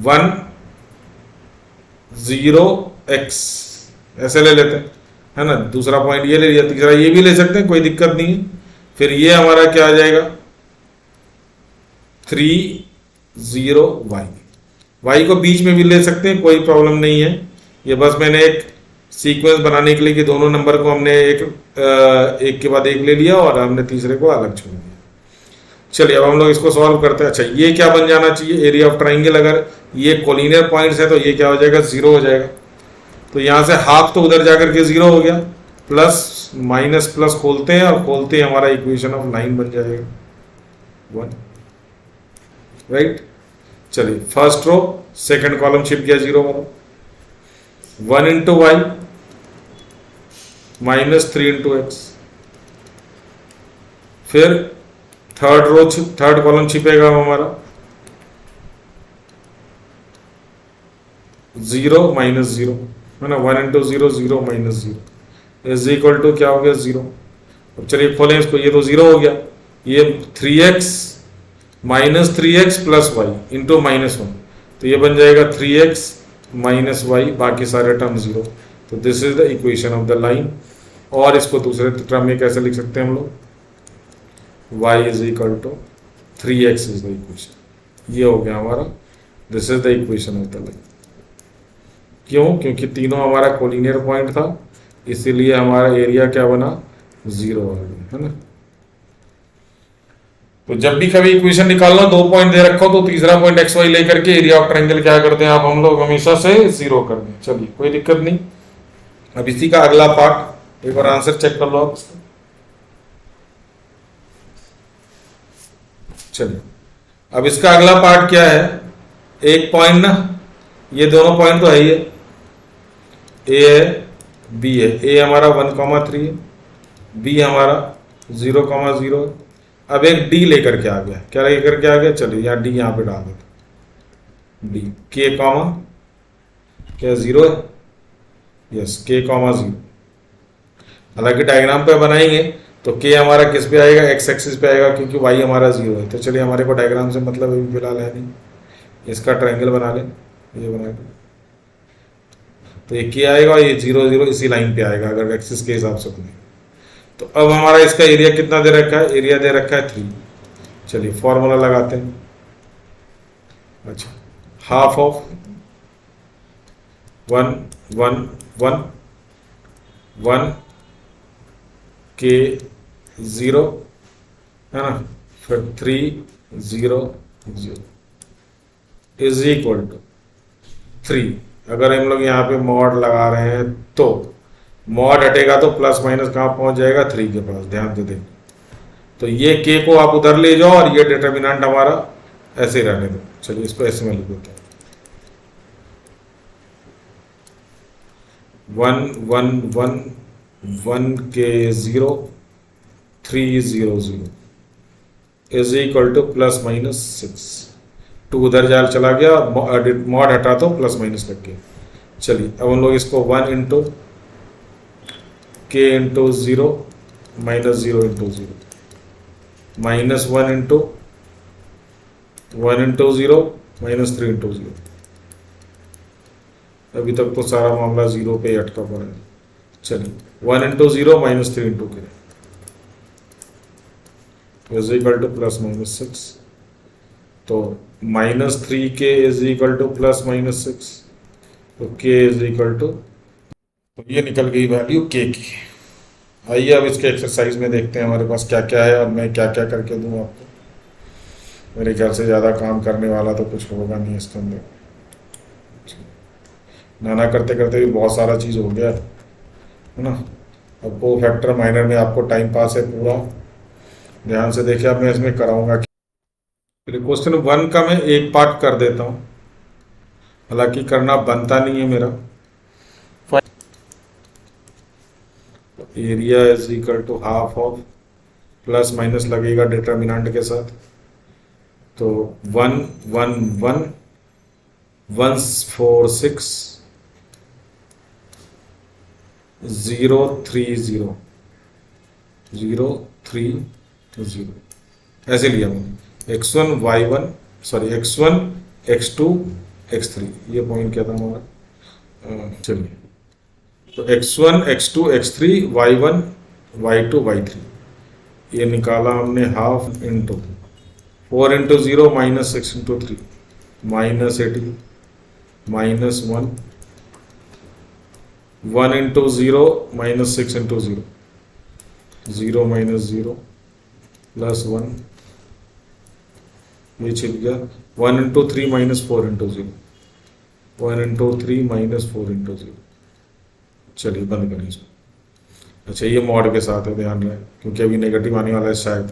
1 0 x, ऐसे ले लेते हैं, है ना। दूसरा पॉइंट ये ले लिया, तीसरा ये भी ले सकते हैं, कोई दिक्कत नहीं है। फिर ये हमारा क्या आ जाएगा, 3 0 y को बीच में भी ले सकते हैं, कोई प्रॉब्लम नहीं है। ये बस मैंने एक सीक्वेंस बनाने के लिए कि दोनों नंबर को हमने एक के बाद एक ले लिया और हमने तीसरे को अलग छोड़ दिया। चलिए, अब हम लोग इसको सॉल्व करते हैं। अच्छा, ये क्या बन जाना चाहिए, एरिया ऑफ ट्रायंगल। अगर ये कोलिनियर पॉइंट्स है तो ये क्या हो जाएगा, 0 हो जाएगा। तो यहां से हाफ तो उधर जाकर के 0 हो गया, प्लस माइनस प्लस खोलते हैं, और खोलते हैं हमारा इक्वेशन ऑफ लाइन बन जाएगा 1, राइट। चलिए, फर्स्ट रो सेकंड कॉलम छिप गया 0 वाला, 1 इंटू वाई -3 इंटू एक्स। फिर थर्ड कॉलम छिपेगा हमारा 0 -0, है ना। 1 इंटू 0 0 -0 इज इक्वल टू क्या हो गया, 0। अब चलिए खोलें इसको, ये तो 0 हो गया। ये 3x -3x plus Y into -1, तो ये बन जाएगा 3x -y, बाकी सारे टर्म 0। तो this is the equation of the line. और इसको दूसरे टर्म में कैसे लिख सकते हैं हम लोग, y is equal to 3x is the equation. ये हो गया हमारा, this is the equation of the line. क्यों, क्योंकि तीनों हमारा कोलिनियर पॉइंट था, इसीलिए हमारा एरिया क्या बना, 0 आ गया, है ना। तो जब भी कभी इक्वेशन निकालना, 2 पॉइंट दे रखो तो तीसरा पॉइंट एक्स वाई लेकर के एरिया ऑफ ट्रायंगल क्या करते हैं आप, हम लोग हमेशा से 0 कर दें। चलिए, कोई दिक्कत नहीं। अब इसी का अगला पार्ट एक बार आंसर चेक कर लो आप इसका। चलिए, अब इसका अगला पार्ट क्या है, एक पॉइंट ना, ये दोनों पॉइंट तो है ही है, ए है बी है। ए हमारा 1,3 है, बी हमारा 0,0 है। अब एक डी लेकर के आ गया, क्या लेकर के आ गया, चलिए यहाँ डी यहाँ पे डाल देते, डी के कॉमा क्या 0 है, यस के कॉमा 0। हालांकि डायग्राम पे बनाएंगे तो के हमारा किस पे आएगा, एक्स एक्सिस पे आएगा, क्योंकि वाई हमारा 0 है। तो चलिए हमारे को डायग्राम से मतलब अभी फिलहाल है नहीं, इसका ट्रायंगल बना लें, ये बना लें। तो ये के आएगा और ये 0 0 इसी लाइन पे आएगा अगर एक्सिस के हिसाब से बने। तो अब हमारा इसका एरिया कितना दे रखा है, एरिया दे रखा है 3। चलिए फॉर्मूला लगाते हैं। अच्छा, हाफ ऑफ 1 1 1 1 के 0 है ना, फिर 3 0 0 इज इक्वल टू 3। अगर हम लोग यहाँ पे मॉड लगा रहे हैं तो मॉड हटेगा तो प्लस माइनस कहाँ पहुंच जाएगा, 3 के पास। ध्यान से दें, तो ये के को आप उधर ले जाओ और ये डिटर्मिनेंट हमारा ऐसे ही रहने दो। चलिए इसको ऐसे में लिख देते हैं, 1 1 1 1 के 0 3 0 0 is equal to plus minus 6। 2 उधर जाल चला गया, मॉड हटा तो प्लस माइनस लग गया। चलिए अब हम लोग इसको 1 इंटू के into 0 minus 0 into 0 minus 1 into 1 into 0 minus 3 into 0। अभी तक तो सारा मामला 0 पे ही अटका पड़ा है। चलिए 1 इंटू 0 माइनस 3 इंटू के is equal to plus minus 6। तो माइनस 3 के is equal to plus minus 6। तो के इज इक्वल टू, तो ये निकल गई वैल्यू के की। आइए अब इसके एक्सरसाइज में देखते हैं हमारे पास क्या क्या है और मैं क्या क्या करके दूं आपको। मेरे ख्याल से ज़्यादा काम करने वाला तो कुछ होगा नहीं इसके अंदर। नाना करते करते भी बहुत सारा चीज़ हो गया है ना। अब वो फैक्टर माइनर में आपको टाइम पास है पूरा, ध्यान से देखिए। अब मैं इसमें कराऊंगा। क्वेश्चन 1 का मैं एक पार्ट कर देता हूँ, हालांकि करना बनता नहीं है मेरा। Area is equal to half of, plus minus लगेगा डिटर्मिनेंट के साथ। तो 1 1 1 1 4 6 0 3 0 0 3 0 ऐसे लिया मैंने। x1 y1 sorry x1 x2 x3, ये पॉइंट क्या था हमारा। चलिए तो x1 x2 x3 y1 y2 y3 ये निकाला हमने half into 4 into 0 minus 6 into 3 minus 18 minus 1 1 into 0 minus 6 into 0 0 minus 0 plus 1, ये छिप गया। 1 into 3 minus 4 into 0 1 into 3 minus 4 into 0। चलिए बंद करें इसको। अच्छा ये मॉड के साथ है, ध्यान रहे, क्योंकि अभी नेगेटिव आने वाला है शायद।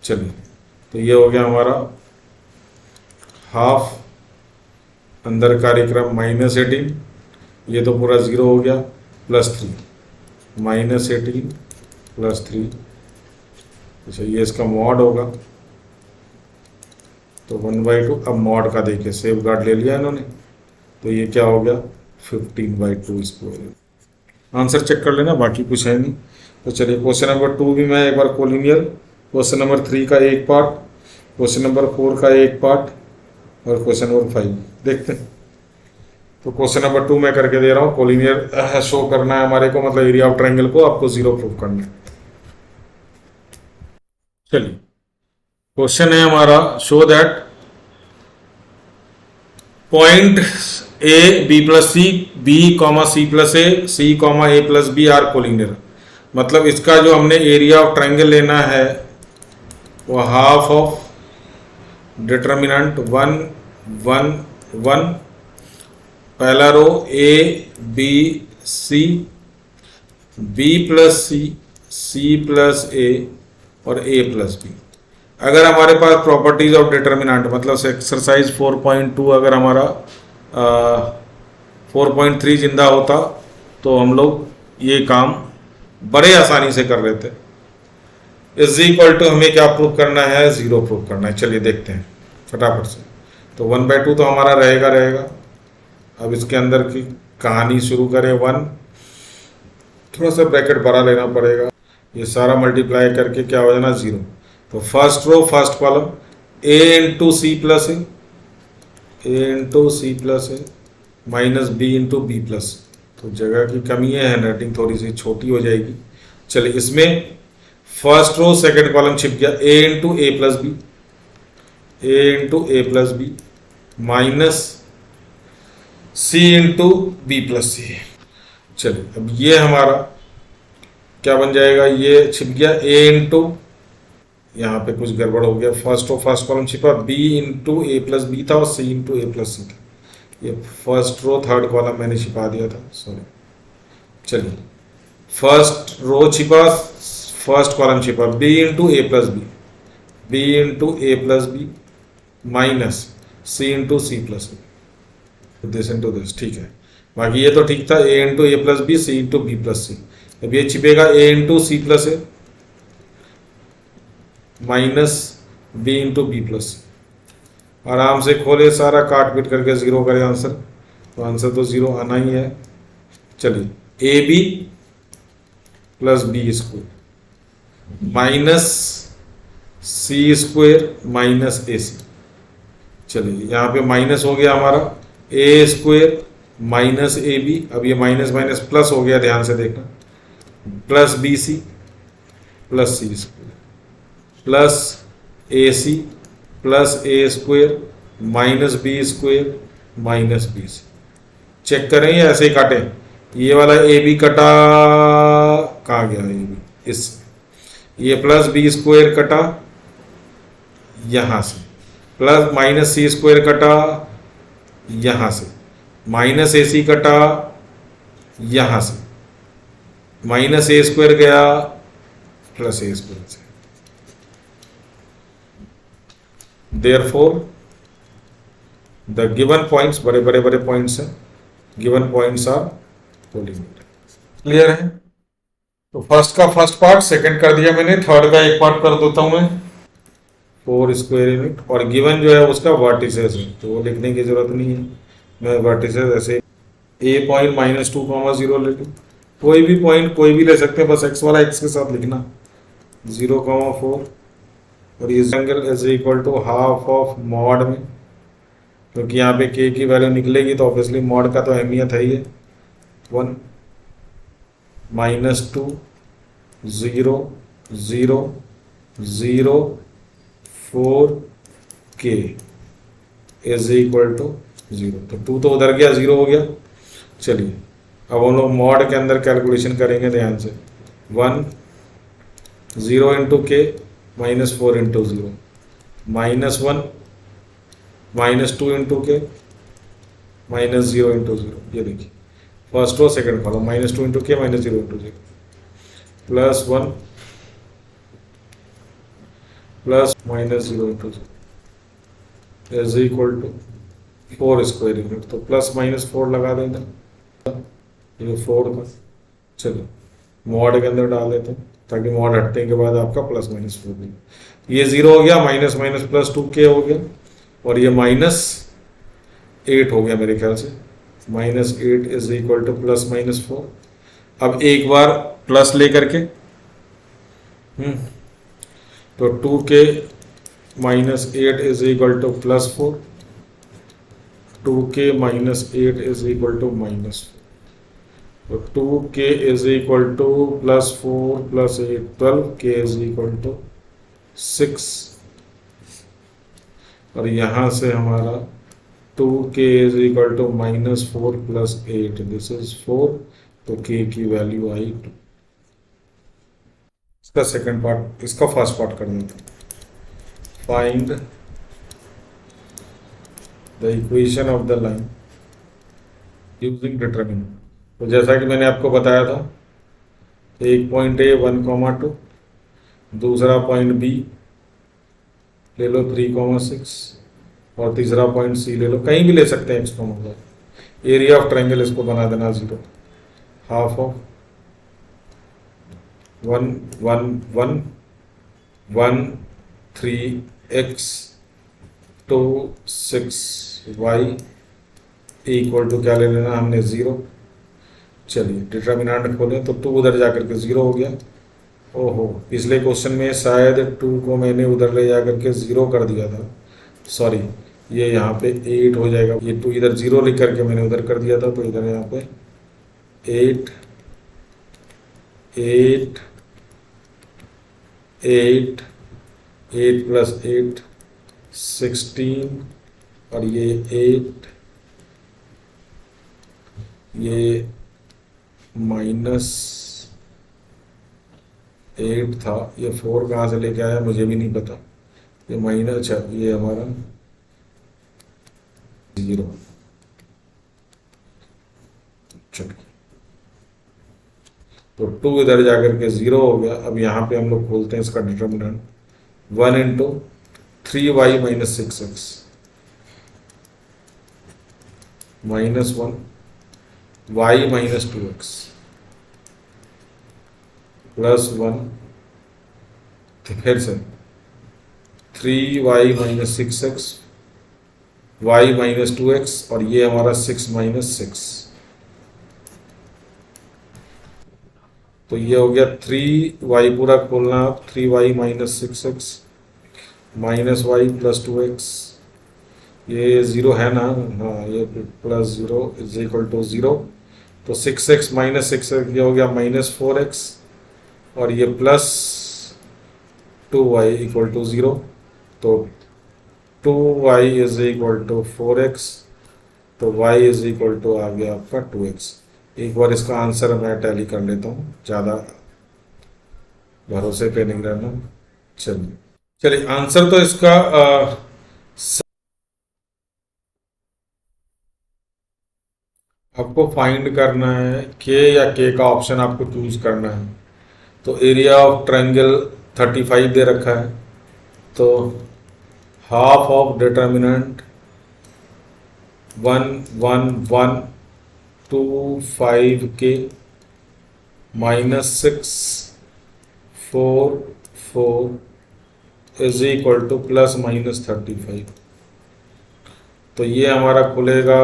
चलिए तो ये हो गया हमारा हाफ, अंदर कार्यक्रम माइनस 18, ये तो पूरा 0 हो गया, प्लस 3 माइनस 18 प्लस 3। अच्छा ये इसका मॉड होगा तो 1/2। अब मॉड का देखिए सेफ गार्ड ले लिया इन्होंने, तो ये क्या हो गया 15/2 स्क्वायर। आंसर चेक कर लेना, बाकी कुछ है नहीं। तो चलिए क्वेश्चन नंबर 2 भी मैं एक बार कोलिनियर, क्वेश्चन नंबर 3 का एक पार्ट, क्वेश्चन नंबर 4 का एक पार्ट और क्वेश्चन नंबर 5 देखते हैं। तो क्वेश्चन नंबर 2 मैं करके दे रहा हूँ। कोलिनियर शो करना है हमारे को, मतलब एरिया ऑफ ट्रायंगल को आपको 0 प्रूव करना है। चलिए क्वेश्चन है हमारा, show that point A B plus C, B comma C plus A, C comma A plus B are collinear. मतलब इसका जो हमने एरिया ऑफ ट्रायंगल लेना है वो हाफ ऑफ डिटर्मिनेंट 1 1 1, पहला row A B C, B plus C, C plus A और A plus B. अगर हमारे पास प्रॉपर्टीज ऑफ डिटर्मिनेंट मतलब एक्सरसाइज 4.2 अगर हमारा 4.3 जिंदा होता तो हम लोग ये काम बड़े आसानी से कर लेते। इज इक्वल टू हमें क्या प्रूव करना है, 0 प्रूव करना है। चलिए देखते हैं फटाफट से। तो 1/2 तो हमारा रहेगा, अब इसके अंदर की कहानी शुरू करें। 1, थोड़ा सा ब्रैकेट बड़ा लेना पड़ेगा, ये सारा मल्टीप्लाई करके क्या हो जाना 0। तो first row first column a into C plus A minus b into B plus. तो जगह की कमी है, हैंडराइटिंग थोड़ी सी छोटी हो जाएगी। चलिए इसमें फर्स्ट रो सेकंड कॉलम छिप गया, a into A plus B minus c into B plus C. चलिए अब ये हमारा क्या बन जाएगा, ये छिप गया a इंटू, यहाँ पे कुछ गड़बड़ हो गया, फर्स्ट कॉलम छिपा b into A plus B था और c इंटू ए प्लस सी था। ये फर्स्ट रो थर्ड कॉलम मैंने छिपा दिया था, सॉरी। चलिए फर्स्ट रो छिपा, फर्स्ट कॉलम छिपा b into A plus B minus c into C plus this into this, ठीक है। बाकी ये तो ठीक था, a into A plus B C into B plus C. अब ये छिपेगा a into C plus A minus B into B plus C. आराम से खोले, सारा काट पीट करके 0 करे आंसर, तो आंसर तो 0 आना ही है। चलिए A B plus B square minus C square minus A C. चलिए यहाँ पे माइनस हो गया हमारा A square minus A B, अब ये माइनस माइनस प्लस हो गया, ध्यान से देखना, plus B C plus C square plus A C plus A square minus B square minus B C. Check करें या ऐसे ही काटें, ये वाला ए बी कटा, कहाँ गया ए बी, इस, ये प्लस बी स्क्वायर कटा यहाँ से, प्लस माइनस सी स्क्वायर कटा यहाँ से, माइनस ए सी कटा यहाँ से, माइनस ए स्क्वायर गया प्लस ए स्क्वायर से। Therefore, the given points, बड़े बड़े बड़े पॉइंट्स हैं, given points are coordinate. Clear है? तो फर्स्ट का फर्स्ट पार्ट सेकंड कर दिया मैंने, थर्ड का एक पार्ट कर देता हूं मैं, 4 स्क्वायर यूनिट, और गिवन जो है उसका वर्टिसेस है, तो वो लिखने की जरूरत नहीं है। मैं वर्टिसेस ऐसे ए पॉइंट -2, 0 ले लूँ, कोई भी पॉइंट कोई भी ले सकते हैं, बस एक्स वाला एक्स के साथ लिखना, 0,4, और ये angle is equal to half of mod में, क्योंकि यहाँ पे के की वैल्यू निकलेगी तो ऑब्वियसली मॉड का तो अहमियत है ही है। 1 -2 0 0 0 4 के इज इक्वल टू 0। तो 2 तो उधर गया, 0 हो गया। चलिए अब हम लोग मॉड के अंदर कैलकुलेशन करेंगे, ध्यान से। 1 0 इंटू के -4 इंटू 0 -1 -2 इंटू के -0 इंटू 0। ये देखिए first row second column, -2 into K -0 into 0 +1 plus -0 into 0 is equal to 4 square unit. तो +-4 लगा देंगे, ये 4 का। चलिए मॉड के अंदर डाल देते हैं ताकि मॉड हटने के बाद आपका +-4 भी, ये 0 हो गया, माइनस +2k हो गया, और ये -8 हो गया मेरे ख्याल से, -8 इज इक्वल टू +-4। अब एक बार प्लस ले करके तो 2k -8 is equal to +4, 2k -8 is equal to -4, तो 2k is equal to +4 + 8 12, k is equal to 6, और यहाँ से हमारा 2k is equal to -4 + 8, this is 4, तो k की वैल्यू आई 2। इसका सेकंड पार्ट, इसका फर्स्ट पार्ट कर देते हैं। Find the equation of the line using determinant. तो जैसा कि मैंने आपको बताया था, एक पॉइंट ए 1,2, दूसरा पॉइंट बी ले लो 3,6, और तीसरा पॉइंट सी ले लो, कहीं भी ले सकते हैं x, एरिया ऑफ ट्रायंगल इसको बना देना 0, half of 1 1 1 1 3x 2 6y equal to क्या ले लेना हमने 0। चलिए डिटर्मिनेंट खोलें तो 2 उधर जाकर के 0 हो गया। ओहो, पिछले क्वेश्चन में शायद 2 को मैंने उधर ले जाकर के 0 कर दिया था, सॉरी, ये यहाँ पे 8 हो जाएगा। ये 2 इधर 0 लिख करके मैंने उधर कर दिया था, तो इधर यहाँ पे 8 8 8 8 प्लस 8 16 और ये 8, ये -8 था, ये 4 कहाँ से लेके आया मुझे भी नहीं पता। ये माइनस, अच्छा ये हमारा 0। चलिए, तो 2 इधर जाकर के 0 हो गया। अब यहाँ पे हम लोग खोलते हैं इसका determinant, 1 into 3y minus 6x minus 1 y minus 2x plus 1, तो फिर से 3y minus 6x y minus 2x और ये हमारा 6 माइनस 6, तो ये हो गया 3y पूरा खोलना, 3y minus 6x minus y plus 2x, ये 0 है ना, हाँ ये प्लस 0 इज इक्वल टू 0, तो 6x माइनस 6x ये हो गया माइनस 4x और ये प्लस 2y इक्वल टू 0, तो 2y is equal to 4x, तो y इज इक्वल टू आ गया आपका 2x। एक बार इसका आंसर मैं टैली कर लेता हूँ, ज़्यादा भरोसे पे नहीं रहना। चलिए आंसर तो इसका आपको फाइंड करना है के या के का ऑप्शन आपको चूज करना है। तो एरिया ऑफ ट्रायंगल 35 दे रखा है, तो हाफ ऑफ डिटर्मिनेंट 1125 के minus 644 is equal to plus minus 35। तो ये हमारा खुलेगा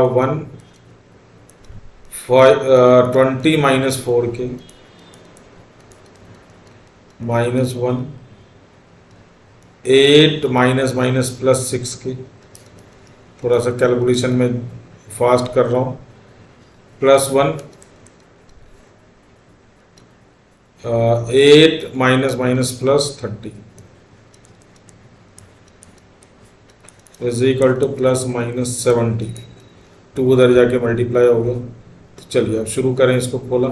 20 माइनस 4 के माइनस 1 8 माइनस माइनस प्लस 6 के, थोड़ा सा कैलकुलेशन में फास्ट कर रहा हूँ, plus 1 8 minus minus plus 30 is equal to plus minus 70। 2 उधर जाके मल्टीप्लाई हो गया। तो चलिए अब शुरू करें, इसको खोला,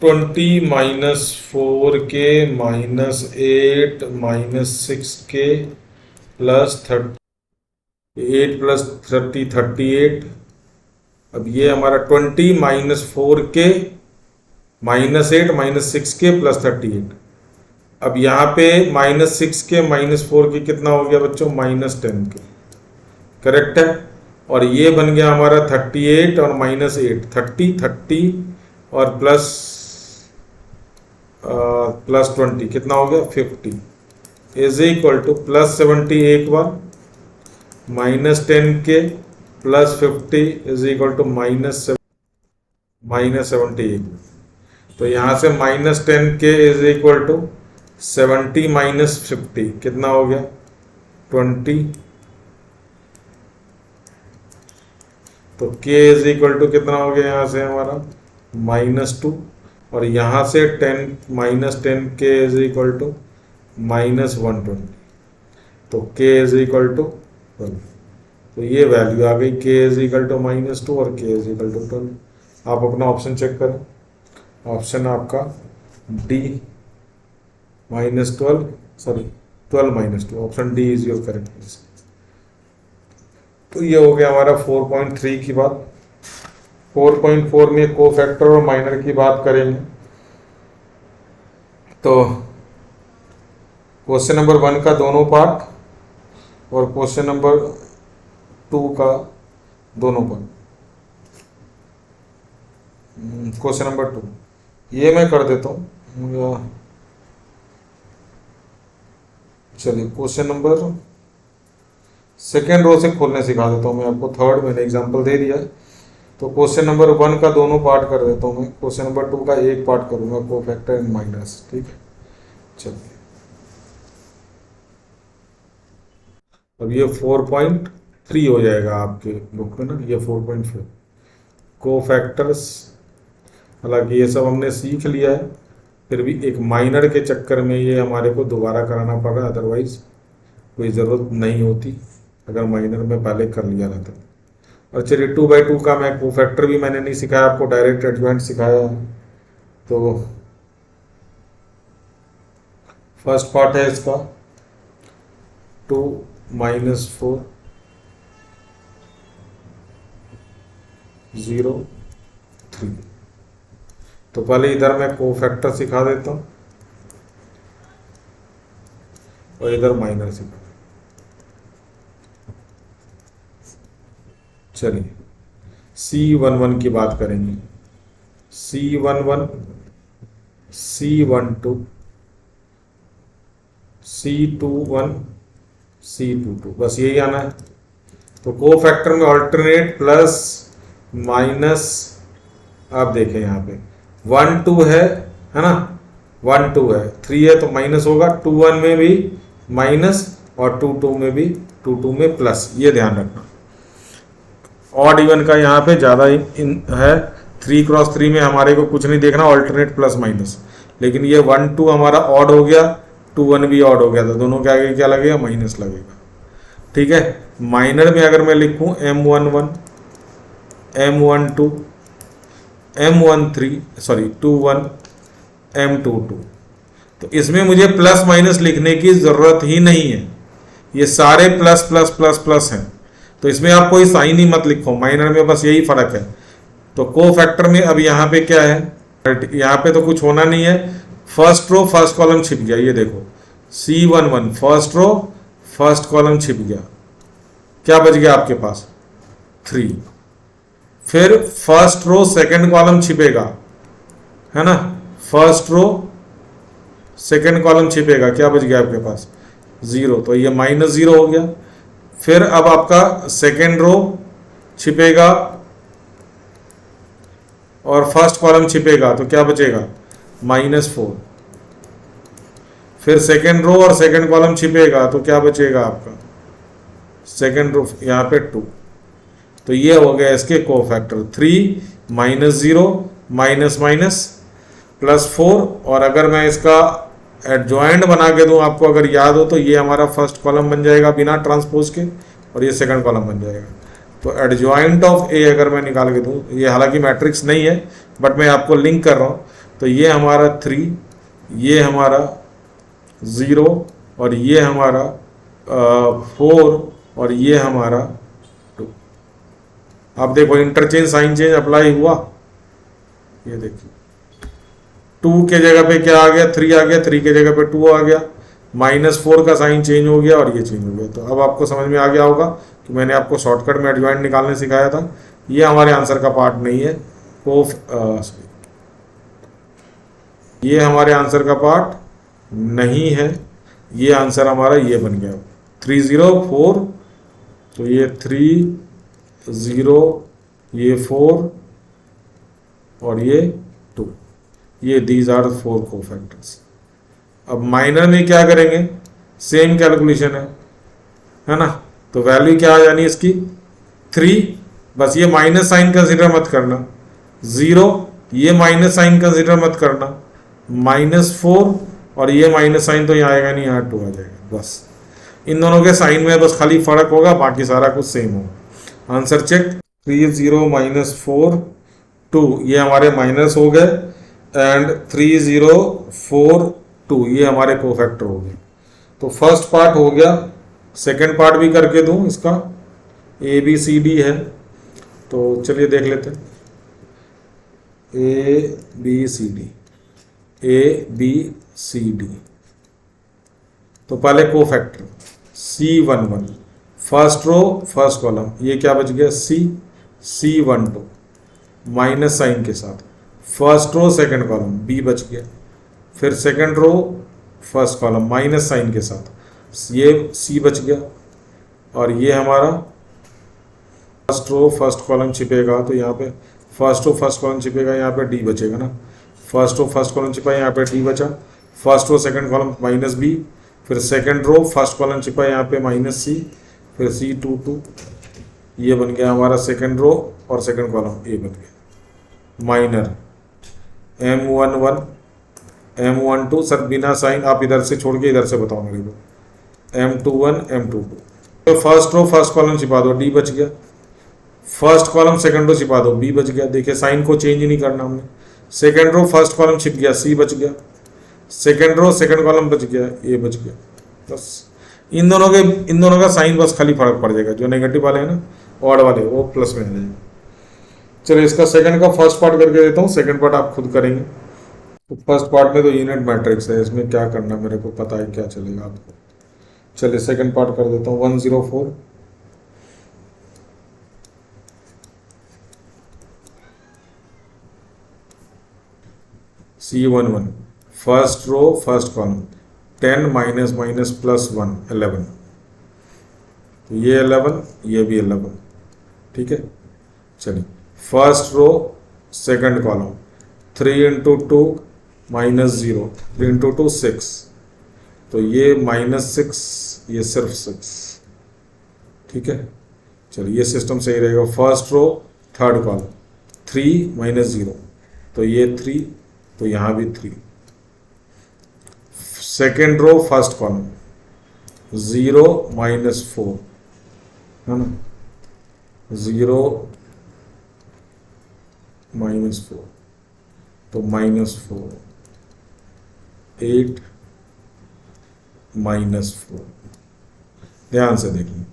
20 माइनस 4 के माइनस 8 माइनस 6 के प्लस 8 प्लस 30 38। अब ये हमारा 20 माइनस 4 के माइनस 8 माइनस 6 के प्लस 38। अब यहाँ पे माइनस 6 के माइनस 4 के कितना हो गया बच्चों, माइनस 10 के, करेक्ट है। और ये बन गया हमारा 38 और माइनस 8 30 और प्लस 20 कितना हो गया 50 इज इक्वल टू प्लस 70 एक बार, माइनस 10 के plus 50 is equal to minus 70 एक। तो यहाँ से माइनस 10 के इज इक्वल टू 70 माइनस 50 कितना हो गया 20। तो k इज इक्वल टू कितना हो गया यहाँ से हमारा -2 और यहाँ से 10 minus 10 k is equal to -120। तो k इज इक्वल टू 12। तो ये वैल्यू आ गई, k इज इक्वल टू -2 और k इज इक्वल टू 12। आप अपना ऑप्शन चेक करें, ऑप्शन आपका D -12 sorry 12 -2, option D is your correct answer. तो ये हो गया हमारा 4.3 की बात। 4.4 में कोफैक्टर और माइनर की बात करेंगे। तो क्वेश्चन नंबर 1 का दोनों पार्ट और क्वेश्चन नंबर 2 का दोनों पार्ट। क्वेश्चन नंबर 2 ये मैं कर देता हूँ, चलिए क्वेश्चन नंबर सेकेंड रो से खोलने सिखा देता हूँ मैं आपको। थर्ड मैंने एग्जांपल दे दिया। तो क्वेश्चन नंबर 1 का दोनों पार्ट कर देता हूँ मैं, क्वेश्चन नंबर 2 का एक पार्ट करूँगा, कोफैक्टर एंड माइनस। ठीक है, चलिए अब ये 4.3 हो जाएगा आपके बुक में ना, ये 4.4 कोफैक्टर्स। हालांकि ये सब हमने सीख लिया है, फिर भी एक माइनर के चक्कर में ये हमारे को दोबारा कराना पड़ रहा है, अदरवाइज कोई ज़रूरत नहीं होती अगर माइनर में पहले कर लिया रहता। और चलिए 2/2 का मैं कोफैक्टर भी मैंने नहीं सिखाया आपको, डायरेक्ट एडजॉइंट सिखाया। तो फर्स्ट पार्ट है इसका 2 - 4 0 3। तो पहले इधर मैं कोफैक्टर सिखा देता हूँ और इधर माइनर सिखा। चलिए C11 की बात करेंगे। C11 C12 C21 C22, बस यही आना है। तो कोफैक्टर में ऑल्टरनेट प्लस माइनस, आप देखें यहाँ पे 1 2 है ना, 1 2 है, 3 है तो माइनस होगा, 2 1 में भी माइनस और 2 2 में भी 2 2 में प्लस, ये ध्यान रखना। ऑड इवन का यहाँ पे ज़्यादा है, 3 क्रॉस 3 में हमारे को कुछ नहीं देखना, ऑल्टरनेट प्लस माइनस। लेकिन ये 1 2 हमारा ऑड हो गया, 2 1 भी ऑड हो गया, तो दोनों के आगे क्या लगेगा, माइनस लगेगा। ठीक है, माइनर में अगर मैं लिखूँ M11 M12 M13 sorry 21 M22, तो इसमें मुझे प्लस माइनस लिखने की ज़रूरत ही नहीं है, ये सारे प्लस प्लस प्लस प्लस हैं, तो इसमें आप कोई साइन ही मत लिखो। माइनर में बस यही फ़र्क है। तो कोफैक्टर में अब यहाँ पे क्या है, यहाँ पे तो कुछ होना नहीं है, फर्स्ट रो फर्स्ट कॉलम छिप गया, ये देखो C11 first row first column छिप गया, क्या बच गया आपके पास 3। फिर फर्स्ट रो सेकंड कॉलम छिपेगा, है ना, फर्स्ट रो सेकंड कॉलम छिपेगा, क्या बच गया आपके पास 0, तो ये -0 हो गया। फिर अब आपका सेकंड रो छिपेगा और फर्स्ट कॉलम छिपेगा, तो क्या बचेगा -4। फिर सेकंड रो और सेकंड कॉलम छिपेगा, तो क्या बचेगा आपका सेकंड रो यहाँ पे 2। तो ये हो गया इसके कोफैक्टर 3 -0 माइनस माइनस +4। और अगर मैं इसका एडजॉइंट बना के दूं आपको, अगर याद हो, तो ये हमारा फर्स्ट कॉलम बन जाएगा बिना ट्रांसपोज के, और ये सेकंड कॉलम बन जाएगा। तो एडजॉइंट ऑफ ए अगर मैं निकाल के दूं, ये हालांकि मैट्रिक्स नहीं है बट मैं आपको लिंक कर रहा हूं, तो ये हमारा 3, ये हमारा 0 और ये हमारा 4 और ये हमारा 2। आप देखो इंटरचेंज साइन चेंज अप्लाई हुआ, ये देखिए 2 के जगह पे क्या आ गया 3 आ गया, 3 के जगह पे 2 आ गया, -4 का साइन चेंज हो गया और ये चेंज हो गया। तो अब आपको समझ में आ गया होगा कि मैंने आपको शॉर्टकट में एडजॉइंट निकालने सिखाया था। ये हमारे आंसर का पार्ट नहीं है, ये हमारे आंसर का पार्ट नहीं है, ये आंसर हमारा ये बन गया 304। तो ये 3 0 ये 4 और ये 2, ये दीज आर 4 कोफैक्टर्स। अब माइनर में क्या करेंगे, सेम कैलकुलेशन है ना। तो वैल्यू क्या आ जानी इसकी 3, बस ये माइनस साइन कंसिडर मत करना, 0 ये माइनस साइन कंसिडर मत करना, -4 और ये माइनस साइन तो यहाँ आएगा नहीं, यहाँ 2 आ जाएगा। बस इन दोनों के साइन में बस खाली फर्क होगा, बाकी सारा कुछ सेम होगा। आंसर चेक, 3 0 -4 2 ये हमारे माइनस हो गए, एंड 3 0 4 2 ये हमारे कोफैक्टर हो गए। तो फर्स्ट पार्ट हो गया, सेकंड पार्ट भी करके दूं इसका, ABCD है, तो चलिए देख लेते हैं। ABCD तो पहले cofactor C11 first row first column, ये क्या बच गया C12 माइनस साइन के साथ, first row second column B बच गया, फिर second row first column minus sign के साथ, ये C बच गया, और ये हमारा फर्स्ट रो फर्स्ट कॉलम छिपेगा, तो यहाँ पे फर्स्ट रो फर्स्ट कॉलम छिपेगा, यहाँ पे डी बचेगा ना, फर्स्ट रो फर्स्ट कॉलम छिपा, यहाँ पे डी बचा, first row second column minus B, फिर सेकंड रो फर्स्ट कॉलम छिपा, यहाँ पे माइनस सी, फिर सी टू टू, ये बन गया हमारा सेकंड रो और सेकंड कॉलम ए बन गया। माइनर M11 M12, सर बिना साइन आप इधर से छोड़ के इधर से बताओ मेरे को, M21 M22, तो फर्स्ट रो फर्स्ट कॉलम छिपा दो, डी बच गया, फर्स्ट कॉलम सेकंड रो छिपा दो, बी बच गया, देखिए साइन को चेंज नहीं करना हमने, सेकंड रो फर्स्ट कॉलम छिप गया, सी बच गया, सेकंड रो सेकंड कॉलम बच गया, ए बच गया। बस इन दोनों का साइन बस खाली फर्क पड़ जाएगा, जो नेगेटिव वाले हैं ना ऑड वाले वो प्लस में आ जाएगा। चलिए इसका सेकंड का फर्स्ट पार्ट करके देता हूँ, सेकंड पार्ट आप खुद करेंगे। तो फर्स्ट पार्ट में तो यूनिट मैट्रिक्स है, इसमें क्या करना मेरे को पता है क्या चलेगा आपको। चलिए सेकंड पार्ट कर देता हूँ। 104 C11 first row first column 10 minus minus plus 1 11, तो ये 11 ये भी 11, ठीक है। चलिए first row second column 3 into 2 minus 0, 3 into 2 6, तो ये माइनस 6 ये सिर्फ 6, ठीक है। चलिए ये सिस्टम सही रहेगा। First row third column 3 minus 0, तो ये 3, तो यहाँ भी 3। Second row first column 0 minus 4 है ना, 0 माइनस 4, तो माइनस 4, 8 माइनस 4। ध्यान से देखिए,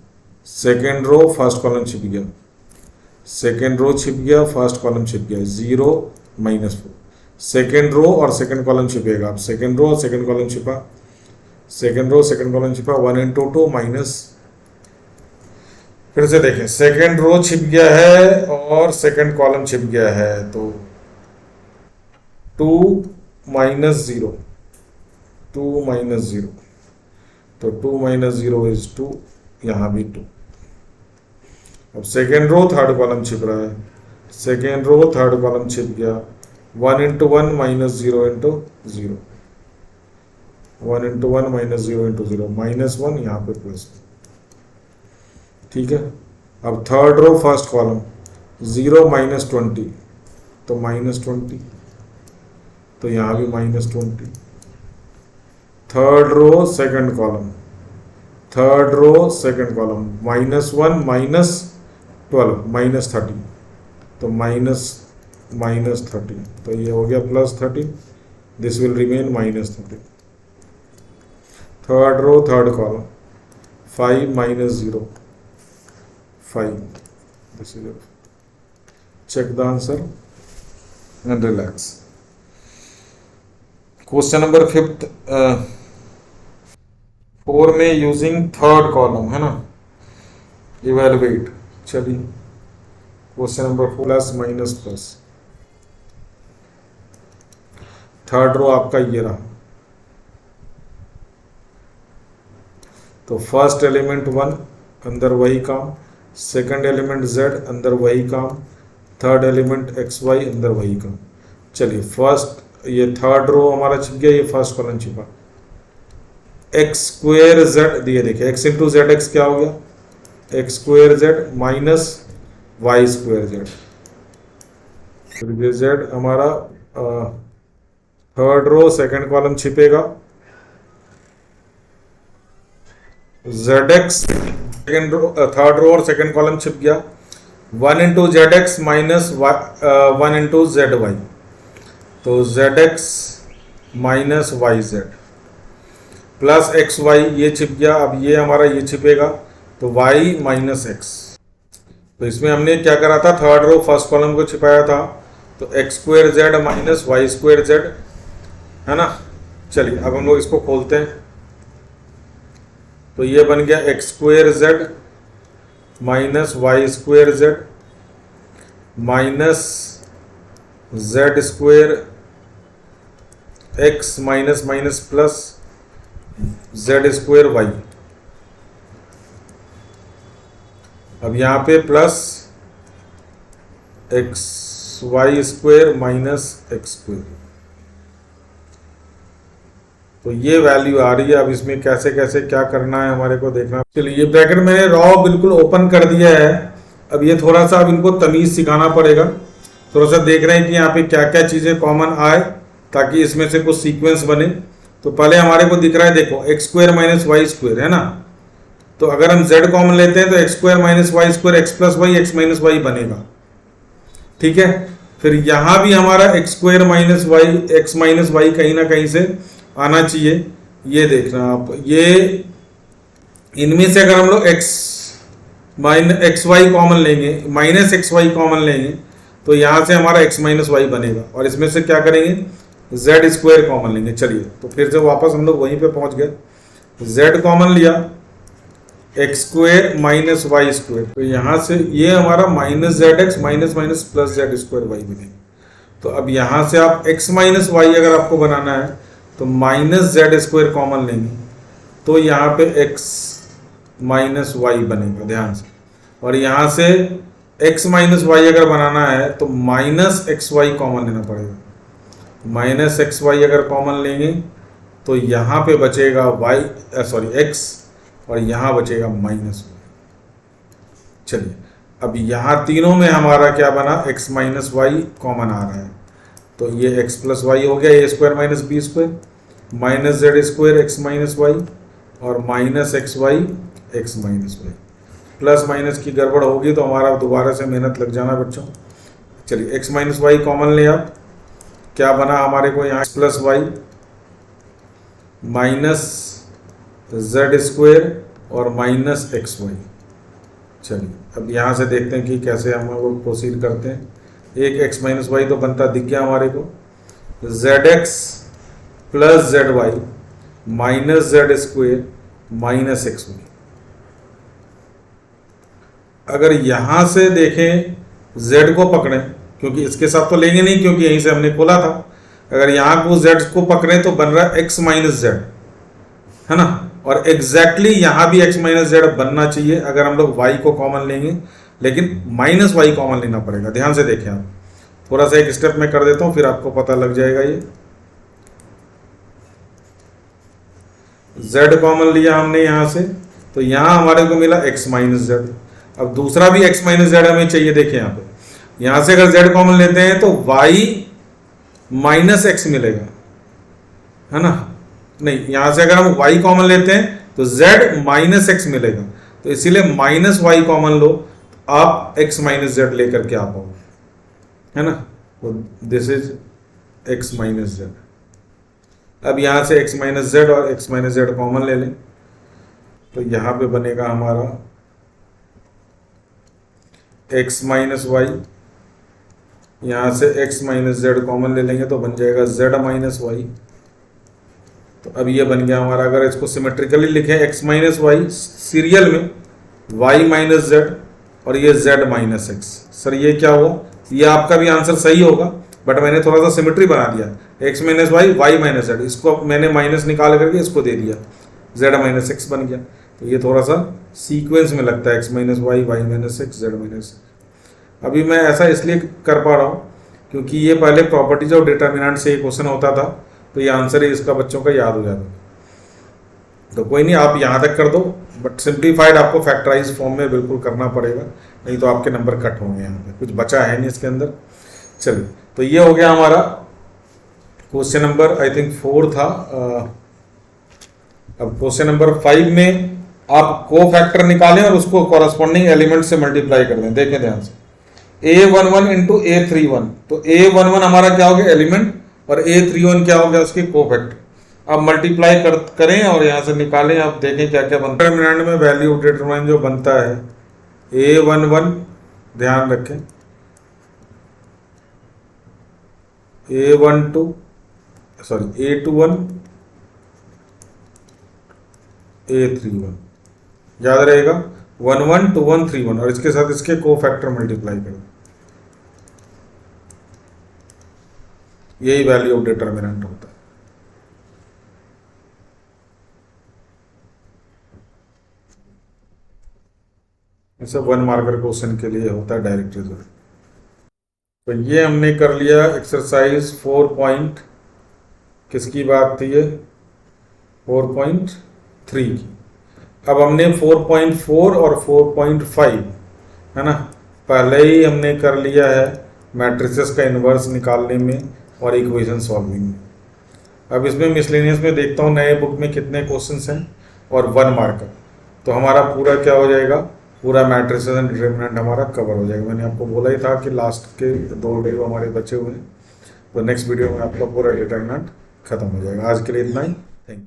सेकेंड रो फर्स्ट कॉलम छिप गया, सेकेंड रो छिप गया, फर्स्ट कॉलम छिप गया, 0 माइनस 4, सेकेंड रो और सेकेंड कॉलम छिपेगा। अब सेकेंड रो और सेकेंड कॉलम छिपा, सेकेंड रो सेकेंड कॉलम छिपा, 1 इंटू 2 माइनस, फिर से देखें सेकेंड रो छिप गया है और सेकेंड कॉलम छिप गया है, तो 2 माइनस 0, 2 माइनस 0, तो 2 माइनस 0 इज 2, यहाँ भी 2। अब सेकेंड रो थर्ड कॉलम छिप रहा है, सेकेंड रो थर्ड कॉलम छिप गया, 1 into 1 minus 0 into 0, 1 into 1 minus 0 into 0, minus 1, यहाँ पे प्लस 1, ठीक है। अब third row first column 0 minus 20, तो माइनस 20, तो यहाँ भी minus 20। Third row second column, third row second column minus 1 minus 12 minus 30, तो माइनस 30, तो ये हो गया plus 30, this will remain minus 30। Third row third column 5 minus 0, 5, this is check the answer and relax. Question number 5 4 में using third column है ना, evaluate. चलिए question number 4 plus minus plus, third row आपका ये रहा, तो फर्स्ट एलिमेंट 1 अंदर वही काम, सेकंड एलिमेंट z अंदर वही काम, थर्ड एलिमेंट xy अंदर वही काम। चलिए फर्स्ट ये थर्ड रो हमारा छिप गया, ये फर्स्ट कॉलम छिपा, एक्स स्क्वेयर z दिए, देखिए x इंटू जेड एक्स क्या हो गया, x square z minus Y square z, फिर ये z हमारा थर्ड रो सेकंड कॉलम छिपेगा, Z X second row third row और सेकंड कॉलम छिप गया, 1 into Z x minus 1 into Z Y, तो Z x minus Y Z plus x Y ये छिप गया। अब ये हमारा ये छिपेगा, तो वाई माइनस एक्स, तो इसमें हमने क्या करा था, थर्ड रो फर्स्ट कॉलम को छिपाया था, तो x square z minus Y square z है ना। चलिए अब हम लोग इसको खोलते हैं, तो ये बन गया x square z minus Y square z minus z square x minus minus plus z square y, अब यहाँ पे plus x y square minus x square, तो ये वैल्यू आ रही है। अब इसमें कैसे कैसे क्या करना है हमारे को देखना। चलिए ये ब्रैकेट मैंने रॉ बिल्कुल ओपन कर दिया है। अब ये थोड़ा सा अब इनको तमीज सिखाना पड़ेगा, थोड़ा सा देख रहे हैं कि यहाँ पे क्या क्या चीजें कॉमन आए ताकि इसमें से कुछ सीक्वेंस बने। तो पहले हमारे को दिख रहा है, देखो x square minus y square है ना, तो अगर हम z कॉमन लेते हैं तो x square minus y square x plus y x minus y बनेगा, ठीक है। फिर यहां भी हमारा x square minus y x minus y कहीं ना कहीं से आना चाहिए। ये देखना आप, ये इनमें से अगर हम लोग एक्स वाई कॉमन लेंगे, माइनस एक्स वाई कॉमन लेंगे, तो यहां से हमारा एक्स माइनस वाई बनेगा। और इसमें से क्या करेंगे, जेड स्क्वायर कॉमन लेंगे। चलिए तो फिर से वापस हम लोग वहीं पे पहुंच गए, जेड कॉमन लिया, x square minus y square, तो यहां से ये हमारा minus z x minus minus plus z square y बनेगा। तो अब यहां से आप एक्स माइनस वाई अगर आपको बनाना है तो माइनस जेड स्क्वायर कॉमन लेंगे, तो यहाँ पे एक्स माइनस वाई बनेगा, ध्यान से। और यहाँ से एक्स माइनस वाई अगर बनाना है तो माइनस एक्स वाई कॉमन लेना पड़ेगा। माइनस एक्स वाई अगर कॉमन लेंगे तो यहाँ पे बचेगा एक्स, और यहाँ बचेगा माइनस वाई। चलिए अब यहाँ तीनों में हमारा क्या बना, एक्स माइनस वाई कॉमन आ रहा है, तो ये एक्स प्लस वाई हो गया, A square minus B square minus Z square X minus Y और minus x Y x minus Y. Plus minus की गड़बड़ होगी तो हमारा दोबारा से मेहनत लग जाना बच्चों। चलिए एक्स माइनस वाई कॉमन ले आप, क्या बना हमारे को यहाँ plus y minus Z square और माइनस एक्स वाई। चलिए अब यहाँ से देखते हैं कि कैसे हम लोग प्रोसीड करते हैं। एक एक्स माइनस वाई तो बनता दिख गया हमारे को, z x plus z y minus Z square minus x y. अगर यहां से देखें z को पकड़ें, क्योंकि इसके साथ तो लेंगे नहीं क्योंकि यहीं से हमने खोला था, अगर यहां को z को पकड़ें तो बन रहा है x माइनस जेड, है ना। और एग्जैक्टली यहां भी x माइनस जेड बनना चाहिए अगर हम लोग y को कॉमन लेंगे, लेकिन माइनस वाई कॉमन लेना पड़ेगा। ध्यान से देखें आप, थोड़ा सा एक स्टेप में कर देता हूं फिर आपको पता लग जाएगा। ये z कॉमन लिया हमने यहां से, तो यहां हमारे को मिला x माइनस जेड। अब दूसरा भी x माइनस जेड हमें चाहिए। देखें यहाँ पे, यहां से अगर z कॉमन लेते हैं तो y माइनस एक्स मिलेगा, है ना। नहीं, यहां से अगर हम y कॉमन लेते हैं तो z माइनस एक्स मिलेगा, तो इसीलिए माइनस वाई कॉमन लो, आप x माइनस जेड लेकर के आ पाओगे, है ना। तो this is x minus Z. अब यहां से x माइनस जेड और x माइनस जेड कॉमन ले लें, तो यहां पे बनेगा हमारा x माइनस वाई, यहां से x माइनस जेड कॉमन ले लेंगे तो बन जाएगा z माइनस वाई। तो अब ये बन गया हमारा, अगर इसको सिमेट्रिकली लिखें x माइनस वाई सीरियल में y माइनस जेड और ये z माइनस एक्स। सर ये क्या हुआ, ये आपका भी आंसर सही होगा, बट मैंने थोड़ा सा सिमेट्री बना दिया, x minus y y minus z, इसको मैंने माइनस निकाल करके इसको दे दिया, z माइनस एक्स बन गया। तो ये थोड़ा सा सीक्वेंस में लगता है, x minus y y minus x z minus. अभी मैं ऐसा इसलिए कर पा रहा हूँ क्योंकि ये पहले प्रॉपर्टीज और डिटर्मिनेंट से क्वेश्चन होता था, तो ये आंसर ही इसका बच्चों का याद हो जाता। तो कोई नहीं, आप यहाँ तक कर दो, बट सिंप्लीफाइड आपको फैक्टराइज फॉर्म में बिल्कुल करना पड़ेगा, नहीं तो आपके नंबर कट होंगे। यहाँ पे कुछ बचा है नहीं इसके अंदर। चलिए तो ये हो गया हमारा क्वेश्चन नंबर आई थिंक 4 था। अब क्वेश्चन नंबर 5 में आप को फैक्टर निकालें और उसको कॉरस्पॉन्डिंग एलिमेंट से मल्टीप्लाई कर दें। देखें ध्यान से, A11 इंटू A31, तो A11 हमारा क्या हो गया एलिमेंट, और A31 क्या हो गया उसके कोफैक्टर। अब मल्टीप्लाई करें और यहां से निकालें, आप देखें क्या क्या बनता है। डिटरमिनेंट में वैल्यू डिटरमाइन जो बनता है A11, ध्यान रखें A12 सॉरी A21 A31, याद रहेगा 11 2 1 3 1, और इसके साथ इसके कोफैक्टर मल्टीप्लाई करें, यही वैल्यू ऑफ डिटरमिनेंट होता है। जैसे 1 मार्कर क्वेश्चन के लिए होता है डायरेक्ट रिजल्ट। तो ये हमने कर लिया एक्सरसाइज 4 पॉइंट, किसकी बात थी ये, 4.3 की। अब हमने 4.4 और 4.5 है ना, पहले ही हमने कर लिया है मैट्रिसेस का इन्वर्स निकालने में और इक्वेशन सॉल्विंग में। अब इसमें मिसलेनियस में देखता हूँ नए बुक में कितने क्वेश्चंस हैं और 1 मार्कर, तो हमारा पूरा क्या हो जाएगा, पूरा मैट्रिसेस एंड डिटरमिनेंट हमारा कवर हो जाएगा। मैंने आपको बोला ही था कि लास्ट के 2 वीडियो हमारे बचे हुए हैं, तो नेक्स्ट वीडियो में आपका पूरा डिटरमिनेंट खत्म हो जाएगा। आज के लिए इतना ही।